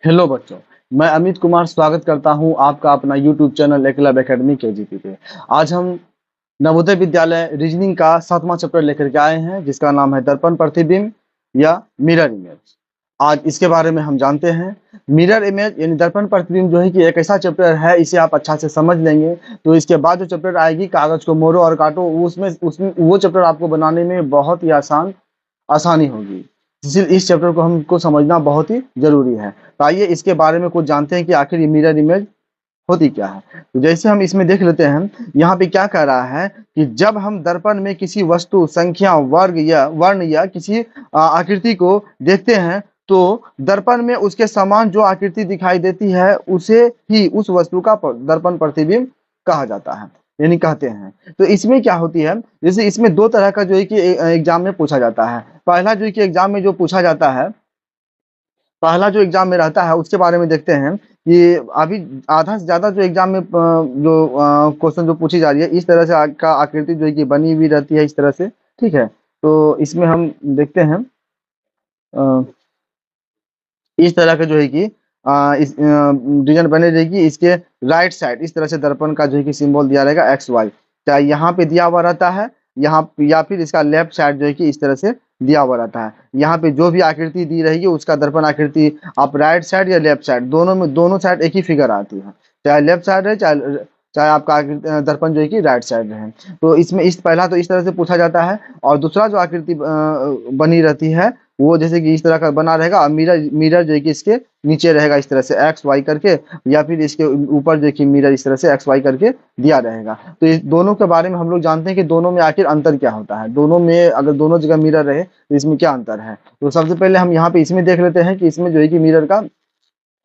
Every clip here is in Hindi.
हेलो बच्चों। मैं अमित कुमार स्वागत करता हूं आपका अपना YouTube channel Eklavya academy KGP पे। आज हम नवोदय विद्यालय रीजनिंग का 7वां चैप्टर लेकर के आए हैं, जिसका नाम है दर्पण प्रतिबिंब या मिरर इमेज। आज इसके बारे में हम जानते हैं। मिरर इमेज यानी दर्पण प्रतिबिंब जो है कि एक ऐसा चैप्टर है, इसे आप अच्छा से समझ लेंगे तो इसके बाद जो चैप्टर आएगी कागज को मोड़ो और काटो, उसमें उसमें वो चैप्टर आपको बनाने में बहुत ही आसानी होगी। इसलिए इस चैप्टर को हमको समझना बहुत ही जरूरी है। तो आइए इसके बारे में कुछ जानते हैं कि आखिर ये मिरर इमेज होती क्या है। तो जैसे हम इसमें देख लेते हैं, यहाँ पे क्या कह रहा है कि जब हम दर्पण में किसी वस्तु, संख्या, वर्ग या वर्ण या किसी आकृति को देखते हैं तो दर्पण में उसके समान जो आकृति दिखाई देती है उसे ही उस वस्तु का दर्पण प्रतिबिंब कहा जाता है, यानी कहते हैं। तो इसमें क्या होती है, जैसे इसमें दो तरह का जो है कि एग्जाम में पूछा जाता है। पहला जो है कि एग्जाम में जो पूछा जाता है, पहला जो एग्जाम में रहता है उसके बारे में देखते हैं कि अभी आधा से ज्यादा जो एग्जाम में जो क्वेश्चन जो पूछी जा रही है इस तरह से का आकृति जो है कि बनी हुई रहती है इस तरह से। ठीक है, तो इसमें हम देखते हैं इस तरह का जो है कि इस डिजाइन बने रहेगी। इसके राइट साइड इस तरह से दर्पण का जो है कि सिंबल दिया रहेगा एक्स वाई, चाहे यहाँ पे दिया हुआ रहता है यहाँ, या फिर इसका लेफ्ट साइड जो है कि इस तरह से दिया हुआ रहता है। यहाँ पे जो भी आकृति दी रहेगी उसका दर्पण आकृति आप राइट साइड या लेफ्ट साइड दोनों में, दोनों साइड एक ही फिगर आती है, चाहे लेफ्ट साइड है चाहे चाहे आपका दर्पण जो है कि राइट साइड रहे। तो इसमें इस पहला तो इस तरह से पूछा जाता है। और दूसरा जो आकृति बनी रहती है वो जैसे कि इस तरह का बना रहेगा और मिरर मिरर जो है कि इसके नीचे रहेगा इस तरह से एक्स वाई करके, या फिर इसके ऊपर जो है कि मिरर इस तरह से एक्स वाई करके दिया रहेगा। तो इस दोनों के बारे में हम लोग जानते हैं कि दोनों में आखिर अंतर क्या होता है, दोनों में अगर दोनों जगह मिरर रहे तो इसमें क्या अंतर है। तो सबसे पहले हम यहाँ पे इसमें देख लेते हैं कि इसमें जो है कि मिरर का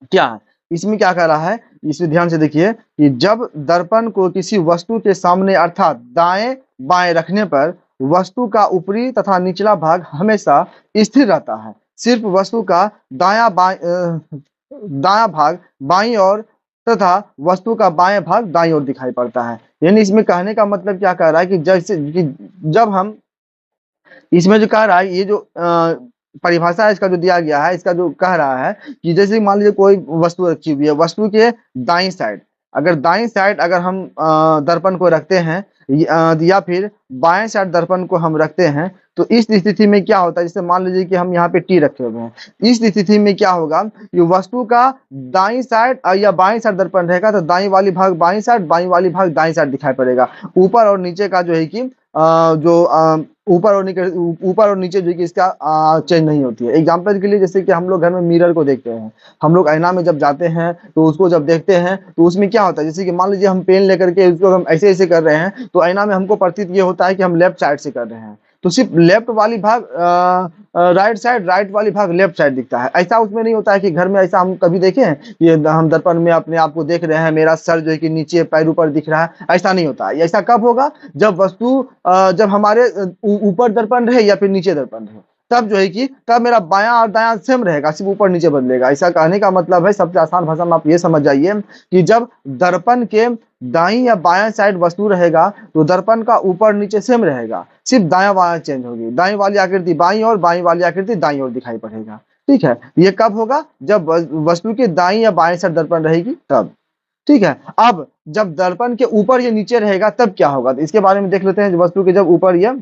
क्या है। इसमें क्या कह रहा है, इसमें ध्यान से देखिए कि जब दर्पण को किसी वस्तु के सामने अर्थात दाएं बाएं रखने पर वस्तु का ऊपरी तथा निचला भाग हमेशा स्थिर रहता है। सिर्फ वस्तु का दायां भाग बाईं ओर तथा वस्तु का बाएं भाग दाईं ओर दिखाई पड़ता है। यानी इसमें कहने का मतलब क्या कह रहा है कि जैसे कि जब हम इसमें जो कह रहा है, ये जो परिभाषा है इसका जो दिया गया है, इसका जो कह रहा है कि जैसे मान लीजिए कोई वस्तु रखी हुई है, वस्तु के दाईं साइड, अगर दाईं साइड अगर हम दर्पण को रखते हैं या फिर बाएं साइड दर्पण को हम रखते हैं तो इस स्थिति में क्या होता है, जैसे मान लीजिए कि हम यहाँ पे टी रखे हुए हैं, इस स्थिति में क्या होगा कि वस्तु का दाईं साइड या बाईं साइड दर्पण रहेगा तो दाईं वाली भाग बाईं साइड, बाईं वाली भाग दाईं साइड दिखाई पड़ेगा। ऊपर और नीचे का जो है कि जो ऊपर और नीचे जो कि इसका चेंज नहीं होती है। एग्जाम्पल के लिए जैसे कि हम लोग घर में मिरर को देखते हैं, हम लोग आईना में जब जाते हैं तो उसको जब देखते हैं तो उसमें क्या होता है, जैसे कि मान लीजिए हम पेन लेकर के उसको हम ऐसे ऐसे कर रहे हैं तो आईना में हमको प्रतीत ये होता है कि हम लेफ्ट साइड से कर रहे हैं, तो सिर्फ लेफ्ट वाली भाग राइट साइड, राइट वाली भाग लेफ्ट साइड दिखता है। ऐसा उसमें नहीं होता है कि घर में ऐसा हम कभी देखे हैं कि हम दर्पण में अपने आप को देख रहे हैं, मेरा सर जो है कि नीचे पैर ऊपर दिख रहा है, ऐसा नहीं होता है। ऐसा कब होगा, जब वस्तु जब हमारे ऊपर दर्पण रहे या फिर नीचे दर्पण रहे, तब जो है कि तब मेरा बायां और दायां सेम रहेगा, सिर्फ ऊपर नीचे बदलेगा। ऐसा कहने का मतलब है, सबसे आसान भाषा में आप ये समझ जाइए कि जब दर्पण के दाईं या बायां साइड वस्तु रहेगा तो दर्पण का ऊपर नीचे सेम रहेगा, सिर्फ दायां बायां चेंज होगी, दाईं वाली आकृति बाईं और बाईं वाली आकृति दाईं ओर दिखाई पड़ेगा। ठीक है, ये कब होगा, जब वस्तु के दाईं या बाएं साइड दर्पण रहेगी तब। ठीक है, अब जब दर्पण के ऊपर या नीचे रहेगा तब क्या होगा, तो इसके बारे में देख लेते हैं। वस्तु के जब ऊपर या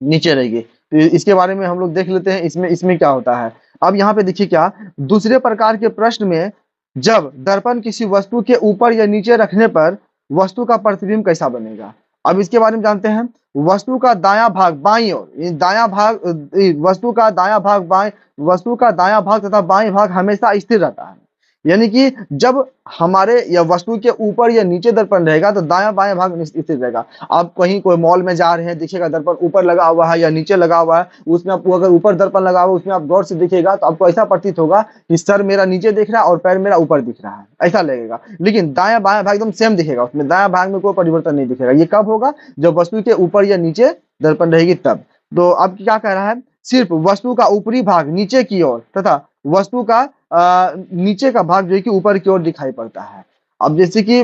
नीचे रहेगी तो इसके बारे में हम लोग देख लेते हैं इसमें इसमें क्या होता है। अब यहाँ पे देखिए क्या, दूसरे प्रकार के प्रश्न में जब दर्पण किसी वस्तु के ऊपर या नीचे रखने पर वस्तु का प्रतिबिंब कैसा बनेगा। अब इसके बारे में जानते हैं। वस्तु का दायां भाग बाईं ओर, दायां भाग वस्तु का दायां भाग बाएं, वस्तु का दायां भाग तथा बाएं भाग हमेशा स्थिर रहता है। यानी कि जब हमारे या वस्तु के ऊपर या नीचे दर्पण रहेगा तो दायां बायां भाग स्थिर रहेगा। आप कहीं कोई मॉल में जा रहे हैं, देखिएगा दर्पण ऊपर लगा हुआ है या नीचे लगा हुआ है, उसमें आपको अगर ऊपर दर्पण लगा हुआ है उसमें आप गौर से देखिएगा तो आपको ऐसा प्रतीत होगा कि सर मेरा नीचे दिख रहा है और पैर मेरा ऊपर दिख रहा है, ऐसा लगेगा। लेकिन दायां बायां भाग एकदम सेम दिखेगा, उसमें दायां भाग में कोई परिवर्तन नहीं दिखेगा। ये कब होगा, जब वस्तु के ऊपर या नीचे दर्पण रहेगी तब। तो अब क्या कह रहा है, सिर्फ वस्तु का ऊपरी भाग नीचे की ओर तथा वस्तु का नीचे का भाग जो है कि ऊपर की ओर दिखाई पड़ता है। अब जैसे कि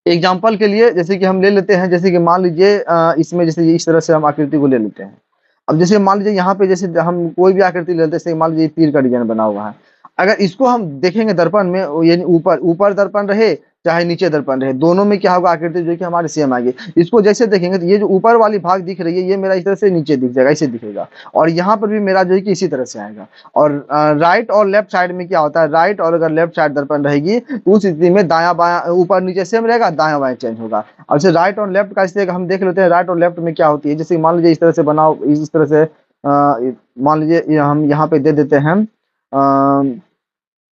एग्जाम्पल के लिए जैसे कि हम ले लेते हैं, जैसे कि मान लीजिए इसमें जैसे इस तरह से हम आकृति को ले लेते हैं। अब जैसे मान लीजिए यहाँ पे जैसे हम कोई भी आकृति ले लेते हैं, जैसे मान लीजिए तीर का डिजाइन बना हुआ है। अगर इसको हम देखेंगे दर्पण में, यानी ऊपर ऊपर दर्पण रहे चाहे नीचे दर्पण रहे, दोनों में क्या होगा, आकृति जो है कि हमारे सेम आएगी। इसको जैसे देखेंगे तो ये जो ऊपर वाली भाग दिख रही है ये मेरा इस तरह से नीचे दिख जाएगा, ऐसे दिखेगा। और यहाँ पर भी मेरा जो है कि इसी तरह से आएगा। और राइट और लेफ्ट साइड में क्या होता है, राइट और अगर लेफ्ट साइड दर्पण रहेगी तो उस स्थिति में दाया बाया ऊपर नीचे सेम रहेगा, दाया बाया चेंज होगा। अब जैसे राइट और लेफ्ट का स्थिति हम देख लेते हैं, राइट और लेफ्ट में क्या होती है। जैसे मान लीजिए इस तरह से बनाओ, इस तरह से मान लीजिए हम यहाँ पे दे देते हैं,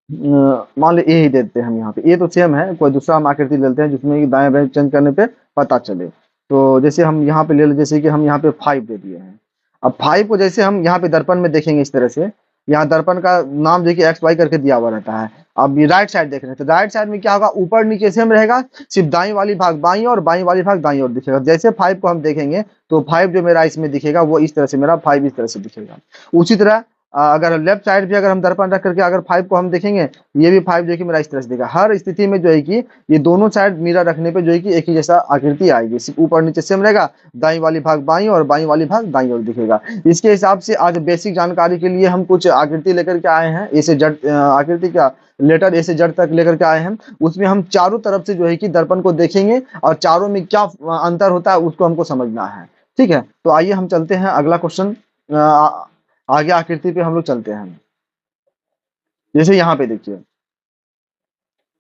मान ली ए ही देते हैं हम यहाँ पे, ए तो सेम है, कोई दूसरा हम आकृति लेते हैं जिसमें कि दाएं बाएं चेंज करने पे पता चले। तो जैसे हम यहाँ पे ले लें, जैसे कि हम यहाँ पे 5 दे दिए हैं। अब 5 को जैसे हम यहाँ पे दर्पण में देखेंगे इस तरह से, यहाँ दर्पण का नाम जो कि एक्स वाई करके दिया हुआ रहता है। अब ये राइट साइड देख रहे हैं तो राइट साइड में क्या होगा, ऊपर नीचे सेम रहेगा, सिर्फ दाई वाली भाग बाई और बाई वाली भाग दाई और दिखेगा। जैसे 5 को हम देखेंगे तो 5 जो मेरा इसमें दिखेगा वो इस तरह से, मेरा 5 इस तरह से दिखेगा। उसी तरह अगर लेफ्ट साइड भी अगर हम दर्पण रख करके अगर 5 को हम देखेंगे, ये भी 5 जो है कि मेरा इस तरह से दिखेगा। हर स्थिति में जो है कि ये दोनों साइड मिरर रखने पे जो है कि एक ही जैसा आकृति आएगी, सिर्फ ऊपर नीचे सेम रहेगा, दाई वाली भाग बाई और बाई वाली भाग दाई और दिखेगा। इसके हिसाब से आज बेसिक जानकारी के लिए हम कुछ आकृति लेकर के आए हैं, ए से जेड आकृति का लेटर ए से जेड तक लेकर के आए हैं। उसमें हम चारों तरफ से जो है कि दर्पण को देखेंगे और चारों में क्या अंतर होता है उसको हमको समझना है। ठीक है, तो आइए हम चलते हैं अगला क्वेश्चन, आगे आकृति पे हम लोग चलते हैं। जैसे यहाँ पे देखिए,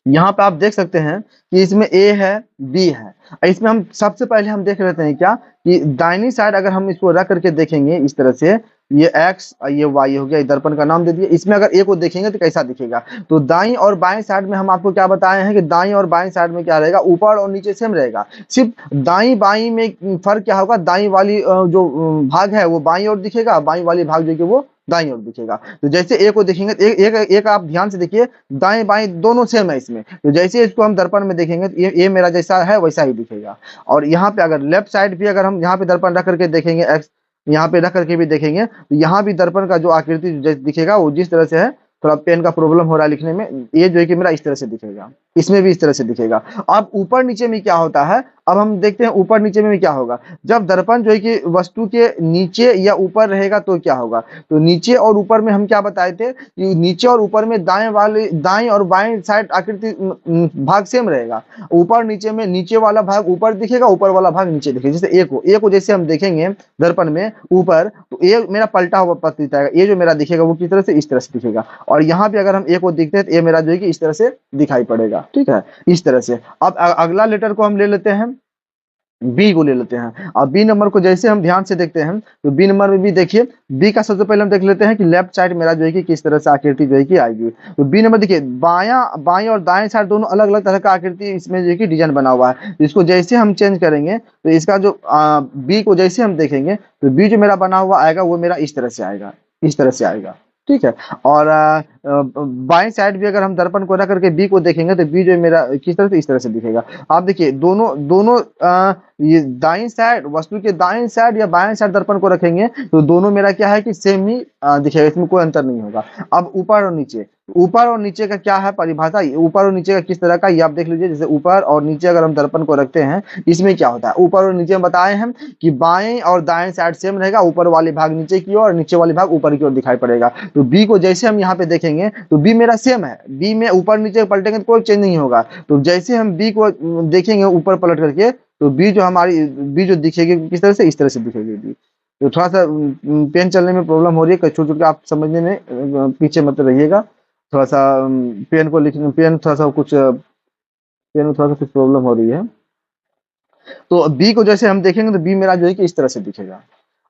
यहाँ पे आप देख सकते हैं कि इसमें ए है बी है। इसमें हम सबसे पहले हम देख लेते हैं क्या कि दाहिनी साइड अगर हम इसको रख करके देखेंगे इस तरह से, ये एक्स ये वाई हो गया, ये दर्पण का नाम दे दिया। इसमें अगर ए को देखेंगे तो कैसा दिखेगा, तो दाई और बाएं साइड में हम आपको क्या बताए हैं कि दाई और बाएं साइड में क्या रहेगा, ऊपर और नीचे सेम रहेगा। सिर्फ दाई बाई में फर्क क्या होगा, दाई वाली जो भाग है वो बाई और दिखेगा, बाई वाली भाग जो कि वो दाई और दिखेगा। तो जैसे ए को देखेंगे तो एक आप ध्यान से देखिए, दाएं बाएं दोनों सेम है इसमें। तो जैसे इसको हम दर्पण में देखेंगे तो ये मेरा जैसा है वैसा ही दिखेगा। और यहाँ पे अगर लेफ्ट साइड भी अगर हम यहाँ पे दर्पण रख करके देखेंगे, एक्स यहाँ पे रख करके भी देखेंगे तो यहाँ भी दर्पण का जो आकृति दिखेगा वो जिस तरह से है, थोड़ा पेन का प्रॉब्लम हो रहा है लिखने में, ये जो है कि मेरा इस तरह से दिखेगा, इसमें भी इस तरह से दिखेगा। अब ऊपर नीचे में क्या होता है, अब हम देखते हैं ऊपर नीचे में क्या होगा। जब दर्पण जो है कि वस्तु के नीचे या ऊपर रहेगा तो क्या होगा, तो नीचे और ऊपर में हम क्या बताए थे कि नीचे और ऊपर में दाएं और बाएं साइड आकृति भाग सेम रहेगा। ऊपर नीचे में नीचे वाला भाग ऊपर दिखेगा, ऊपर वाला भाग नीचे दिखेगा। जैसे ए को जैसे हम देखेंगे दर्पण में ऊपर, तो ए मेरा पलटा हुआ प्रतीत आएगा, ये जो मेरा दिखेगा वो किस तरह से, इस तरह से दिखेगा। और यहाँ पे अगर हम ए को देखते हैं तो ए मेरा जो है कि इस तरह से दिखाई पड़ेगा। ठीक है, इस तरह से। अब अगला लेटर को हम ले लेते हैं, बी को ले लेते हैं। और बी नंबर को जैसे हम ध्यान से देखते हैं तो बी नंबर में भी देखिए, बी का सबसे पहले हम देख लेते हैं कि लेफ्ट साइड मेरा जो है कि किस तरह से आकृति जो है कि आएगी। तो बी नंबर देखिए, बाएं और दाएं साइड दोनों अलग अलग तरह का आकृति इसमें जो है कि डिजाइन बना हुआ है। इसको जैसे हम चेंज करेंगे तो इसका जो बी को जैसे हम देखेंगे तो बी जो मेरा बना हुआ आएगा वो मेरा इस तरह से आएगा, इस तरह से आएगा। ठीक है, और बाएं साइड भी अगर हम दर्पण को रख करके बी को देखेंगे तो बी जो मेरा किस तरह से, इस तरह से दिखेगा। आप देखिए दोनों दोनों ये दाएं साइड, वस्तु के दाएं साइड या बाएं साइड दर्पण को रखेंगे तो दोनों मेरा क्या है कि सेम ही दिखेगा, इसमें कोई अंतर नहीं होगा। अब ऊपर और नीचे, ऊपर और नीचे का क्या है परिभाषा, ऊपर और नीचे का किस तरह का ये आप देख लीजिए। जैसे ऊपर और नीचे अगर हम दर्पण को रखते हैं इसमें क्या होता है, ऊपर और नीचे हम बताए हैं कि बाएं और दाएं साइड सेम रहेगा, ऊपर वाली भाग नीचे की ओर और नीचे वाली भाग ऊपर की ओर दिखाई पड़ेगा। तो बी को जैसे हम यहाँ पे देखेंगे तो बी मेरा सेम है, बी में ऊपर नीचे पलटेंगे तो कोई चेंज नहीं होगा। तो जैसे हम बी को देखेंगे ऊपर पलट करके तो बी जो हमारी बी जो दिखेगी किस तरह से, इस तरह से दिखेगी बी। तो थोड़ा सा पेन चलने में प्रॉब्लम हो रही है, छोटे छोटे आप समझने में पीछे मत रहिएगा। थोड़ा सा पेन को लिखने पेन थोड़ा सा कुछ पेन में थोड़ा सा कुछ प्रॉब्लम हो रही है। तो बी को जैसे हम देखेंगे तो बी मेरा जो है कि इस तरह से दिखेगा।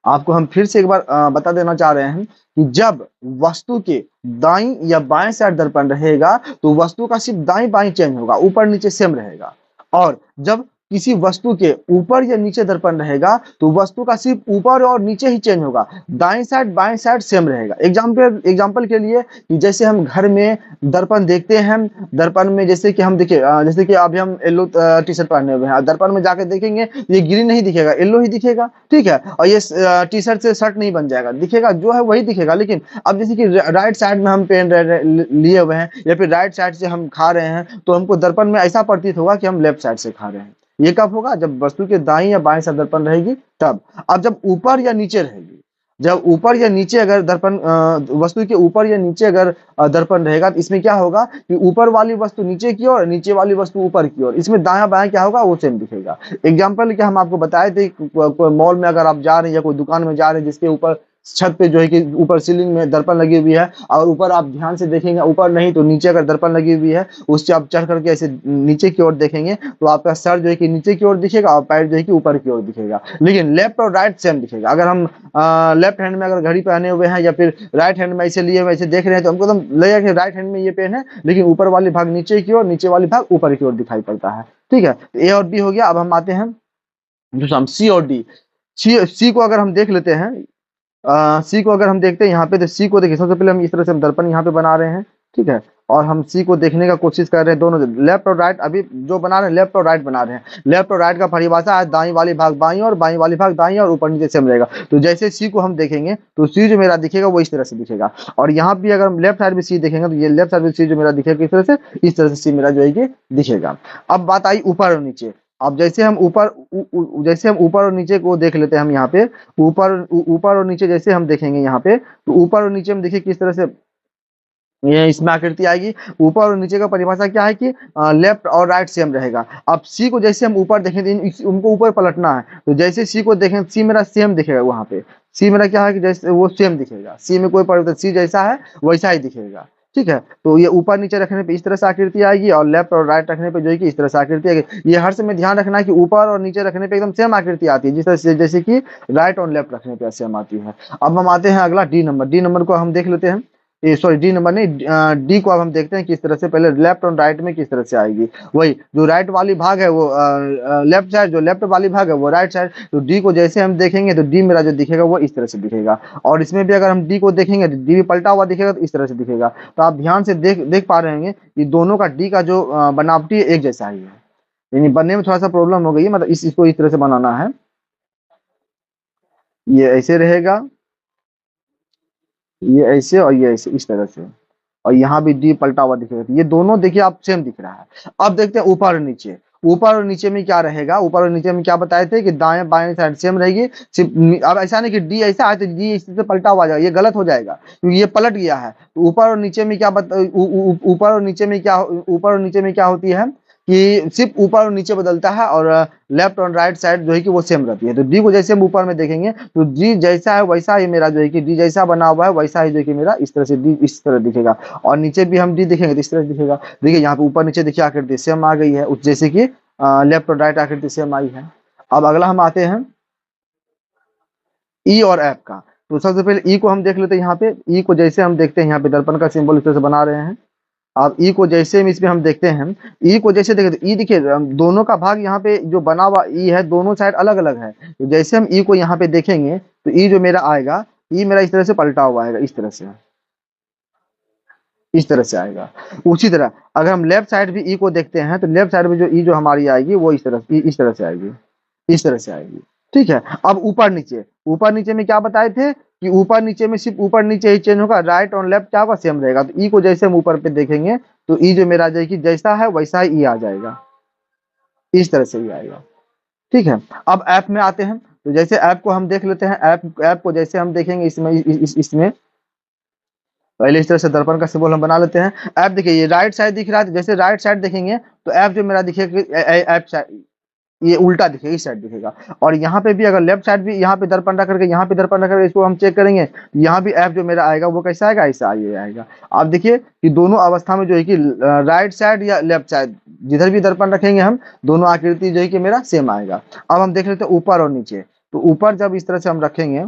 आपको हम फिर से एक बार बता देना चाह रहे हैं कि जब वस्तु के दाईं या बाएं साइड दर्पण रहेगा तो वस्तु का सिर्फ दाईं बाईं चेंज होगा, ऊपर नीचे सेम रहेगा। और जब किसी वस्तु के ऊपर या नीचे दर्पण रहेगा तो वस्तु का सिर्फ ऊपर और नीचे ही चेंज होगा, दाएं साइड बाएं साइड सेम रहेगा। एग्जाम्पल के लिए कि जैसे हम घर में दर्पण देखते हैं, दर्पण में जैसे कि हम देखिए, जैसे कि अभी हम येलो टी शर्ट पहने हुए हैं, दर्पण में जाकर देखेंगे ये ग्रीन नहीं दिखेगा, येलो ही दिखेगा। ठीक है, और ये टी शर्ट से शर्ट नहीं बन जाएगा, दिखेगा जो है वही दिखेगा। लेकिन अब जैसे कि राइट साइड में हम पेन लिए हुए हैं या फिर राइट साइड से हम खा रहे हैं तो हमको दर्पण में ऐसा प्रतीत होगा कि हम लेफ्ट साइड से खा रहे हैं। ये कब होगा, जब वस्तु के दाईं या बाएं साइड दर्पण रहेगी तब। अब जब ऊपर या नीचे रहेगी, जब ऊपर या नीचे अगर दर्पण वस्तु के ऊपर या नीचे अगर दर्पण रहेगा तो इसमें क्या होगा कि ऊपर वाली वस्तु नीचे की ओर, नीचे वाली वस्तु ऊपर की ओर, इसमें दायां बायां क्या होगा वो सेम दिखेगा। एग्जाम्पल क्या हम आपको बताए थे, कोई मॉल में अगर आप जा रहे हैं या कोई दुकान में जा रहे हैं जिसके ऊपर छत पे जो है कि ऊपर सीलिंग में दर्पण लगी हुई है, और ऊपर आप ध्यान से देखेंगे, ऊपर नहीं तो नीचे अगर दर्पण लगी हुई है उससे आप चढ़ करके ऐसे नीचे की ओर देखेंगे तो आपका सर जो है कि नीचे की ओर दिखेगा और पैर जो है कि ऊपर की ओर दिखेगा। लेकिन लेफ्ट और राइट सेम दिखेगा। अगर हम लेफ्ट हैंड में अगर घड़ी पहने हुए हैं या फिर राइट हैंड में ऐसे लिए हुए ऐसे देख रहे हैं तो हमको एकदम लगेगा कि राइट हैंड में ये पेन है, लेकिन ऊपर वाली भाग नीचे की ओर, नीचे वाली भाग ऊपर की ओर दिखाई पड़ता है। ठीक है, ए और बी हो गया। अब हम आते हैं जो हम सी और डी। सी को अगर हम देख लेते हैं, सी को अगर हम देखते हैं यहाँ पे, तो सी को देखिए सबसे पहले हम इस तरह से हम दर्पण यहाँ पे बना रहे हैं। ठीक है, और हम सी को देखने का कोशिश कर रहे हैं, दोनों लेफ्ट और राइट अभी जो बना रहे हैं लेफ्ट और राइट बना रहे हैं। लेफ्ट और राइट का परिभाषा है दाई वाली भाग बाई और बाई वाली भाग दाई और ऊपर नीचे सेम रहेगा। तो जैसे सी को हम देखेंगे तो सी जो मेरा दिखेगा वो इस तरह से दिखेगा, और यहाँ भी अगर हम लेफ्ट साइड में सी देखेंगे तो ये लेफ्ट साइड में सी जो मेरा दिखेगा इस तरह से सी मेरा जो है कि दिखेगा। अब बात आई ऊपर और नीचे। अब जैसे हम ऊपर और नीचे को देख लेते हैं हम यहाँ पे, ऊपर और नीचे जैसे हम देखेंगे यहाँ पे, तो ऊपर और नीचे में देखिए किस तरह से ये इसमें आकृति आएगी। ऊपर और नीचे का परिभाषा क्या है कि लेफ्ट और राइट सेम रहेगा। अब सी को जैसे हम ऊपर देखें तो उनको ऊपर पलटना है, तो जैसे सी को देखें सी मेरा सेम दिखेगा, वहां पे सी मेरा क्या है कि जैसे वो सेम दिखेगा, सी में कोई परिवर्तन, सी जैसा है वैसा ही दिखेगा। ठीक है, तो ये ऊपर नीचे रखने पे इस तरह से आकृति आएगी और लेफ्ट और राइट रखने पे जो है कि इस तरह से आकृति आएगी। ये हर समय ध्यान रखना है कि ऊपर और नीचे रखने पे एकदम सेम आकृति आती है, जिस तरह से जैसे कि राइट और लेफ्ट रखने पे सेम आती है। अब हम आते हैं अगला डी नंबर। डी नंबर को हम देख लेते हैं, सॉरी डी नंबर नहीं, डी को अब हम देखते हैं किस तरह से, पहले लेफ्ट और राइट में किस तरह से आएगी। वही जो राइट वाली भाग है वो लेफ्ट साइड, जो लेफ्ट वाली भाग है वो राइट साइड। तो डी को जैसे हम देखेंगे तो डी मेरा जो दिखेगा वो इस तरह से दिखेगा, और इसमें भी अगर हम डी को देखेंगे तो डी भी पलटा हुआ दिखेगा तो इस तरह से दिखेगा। तो आप ध्यान से देख पा रहे होंगे कि दोनों का डी का जो बनावटी एक जैसा ही है, यानी बनने में थोड़ा सा प्रॉब्लम हो गई है, मतलब इसको इस तरह से बनाना है, ये ऐसे रहेगा, ये ऐसे और ये ऐसे इस तरह से, और यहाँ भी डी पलटा हुआ दिखेगा। ये दोनों देखिए आप सेम दिख रहा है। अब देखते हैं ऊपर और नीचे। ऊपर और नीचे में क्या रहेगा, ऊपर और नीचे में क्या बताए थे कि दाएं बाएं साइड सेम रहेगी। सिर्फ अब ऐसा नहीं कि डी ऐसा है तो डी इससे पलटा हुआ जाएगा, ये गलत हो जाएगा क्योंकि ये पलट गया है। तो ऊपर और नीचे में क्या ऊपर और नीचे में क्या, ऊपर और नीचे में क्या होती है कि सिर्फ ऊपर और नीचे बदलता है, और लेफ्ट और राइट साइड जो है कि वो सेम रहती है। तो डी को जैसे हम ऊपर में देखेंगे तो डी जैसा है वैसा ही मेरा जो है कि डी जैसा बना हुआ है वैसा ही जो है कि मेरा इस तरह से डी इस तरह दिखेगा, और नीचे भी हम डी देखेंगे तो इस तरह दिखेगा। देखिए यहाँ पे ऊपर नीचे देखिए आकृति सेम आ गई है, जैसे कि लेफ्ट और राइट आकृति सेम आई है। अब अगला हम आते हैं ई और एफ का। तो सबसे पहले ई को हम देख लेते हैं। यहाँ पे ई को जैसे हम देखते हैं यहाँ पे दर्पण का सिंबल इस तरह से बना रहे हैं। अब ई को जैसे हम इसमें हम देखते हैं, ई को जैसे देखें तो ई देखिए दोनों का भाग यहाँ पे जो बना हुआ ई है दोनों साइड अलग अलग है। तो जैसे हम ई को यहाँ पे देखेंगे तो ई जो मेरा आएगा, ई मेरा इस तरह से पलटा हुआ आएगा, इस तरह से, इस तरह से आएगा। उसी तरह अगर हम लेफ्ट साइड भी ई को देखते हैं तो लेफ्ट साइड में जो ई जो हमारी आएगी वो इस तरह से आएगी, इस तरह से आएगी। ठीक है, अब ऊपर नीचे, ऊपर नीचे में क्या बताए थे कि ऊपर नीचे में सिर्फ ऊपर नीचे ही चेंज होगा, राइट और लेफ्ट क्या होगा सेम रहेगा। तो ई को जैसे हम ऊपर पे देखेंगे तो ई जो मेरा जाएगी जैसा है वैसा ही ई आ जाएगा, इस तरह से ही आएगा। ठीक है, अब ऐप में आते हैं। तो जैसे ऐप को हम देख लेते हैं, ऐप को जैसे हम देखेंगे इसमें पहले इस तरह से दर्पण का सिंबल हम बना लेते हैं। ऐप देखिए ये राइट साइड दिख रहा है, तो जैसे राइट साइड देखेंगे तो ऐप जो मेरा दिखेगा ऐप साइड ये उल्टा दिखेगा, इस साइड दिखेगा। और यहाँ पे भी अगर लेफ्ट साइड भी यहाँ पे दर्पण रख करके यहाँ पे दर्पण रख करके इसको हम चेक करेंगे, यहाँ भी ऐप जो मेरा आएगा वो कैसा आएगा, ऐसा ये आएगा। आप देखिए कि दोनों अवस्था में जो है कि राइट साइड या लेफ्ट साइड जिधर भी दर्पण रखेंगे हम दोनों आकृति जो है कि मेरा सेम आएगा। अब हम देख लेते हैं ऊपर और नीचे। तो ऊपर जब इस तरह से हम रखेंगे,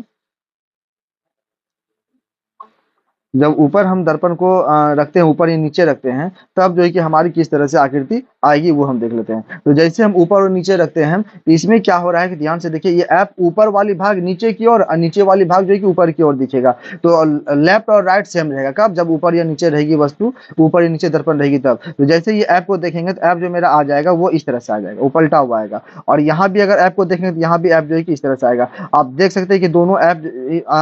जब ऊपर हम दर्पण को रखते हैं, ऊपर या नीचे रखते हैं, तब जो है कि हमारी किस तरह से आकृति आएगी वो हम देख लेते हैं। तो जैसे हम ऊपर और नीचे रखते हैं इसमें क्या हो रहा है कि ध्यान से देखिए, ये ऐप ऊपर वाली भाग नीचे की ओर और नीचे वाली भाग जो है कि ऊपर की ओर दिखेगा। तो लेफ्ट और राइट सेम रहेगा कब, जब ऊपर या नीचे रहेगी वस्तु, ऊपर या नीचे दर्पण रहेगी तब। तो जैसे ये ऐप को देखेंगे तो ऐप जो मेरा आ जाएगा वो इस तरह से आ जाएगा, वो पलटा हुआ आएगा। और यहाँ भी अगर ऐप को देखेंगे तो यहाँ भी ऐप जो है कि इस तरह से आएगा। आप देख सकते हैं कि दोनों ऐप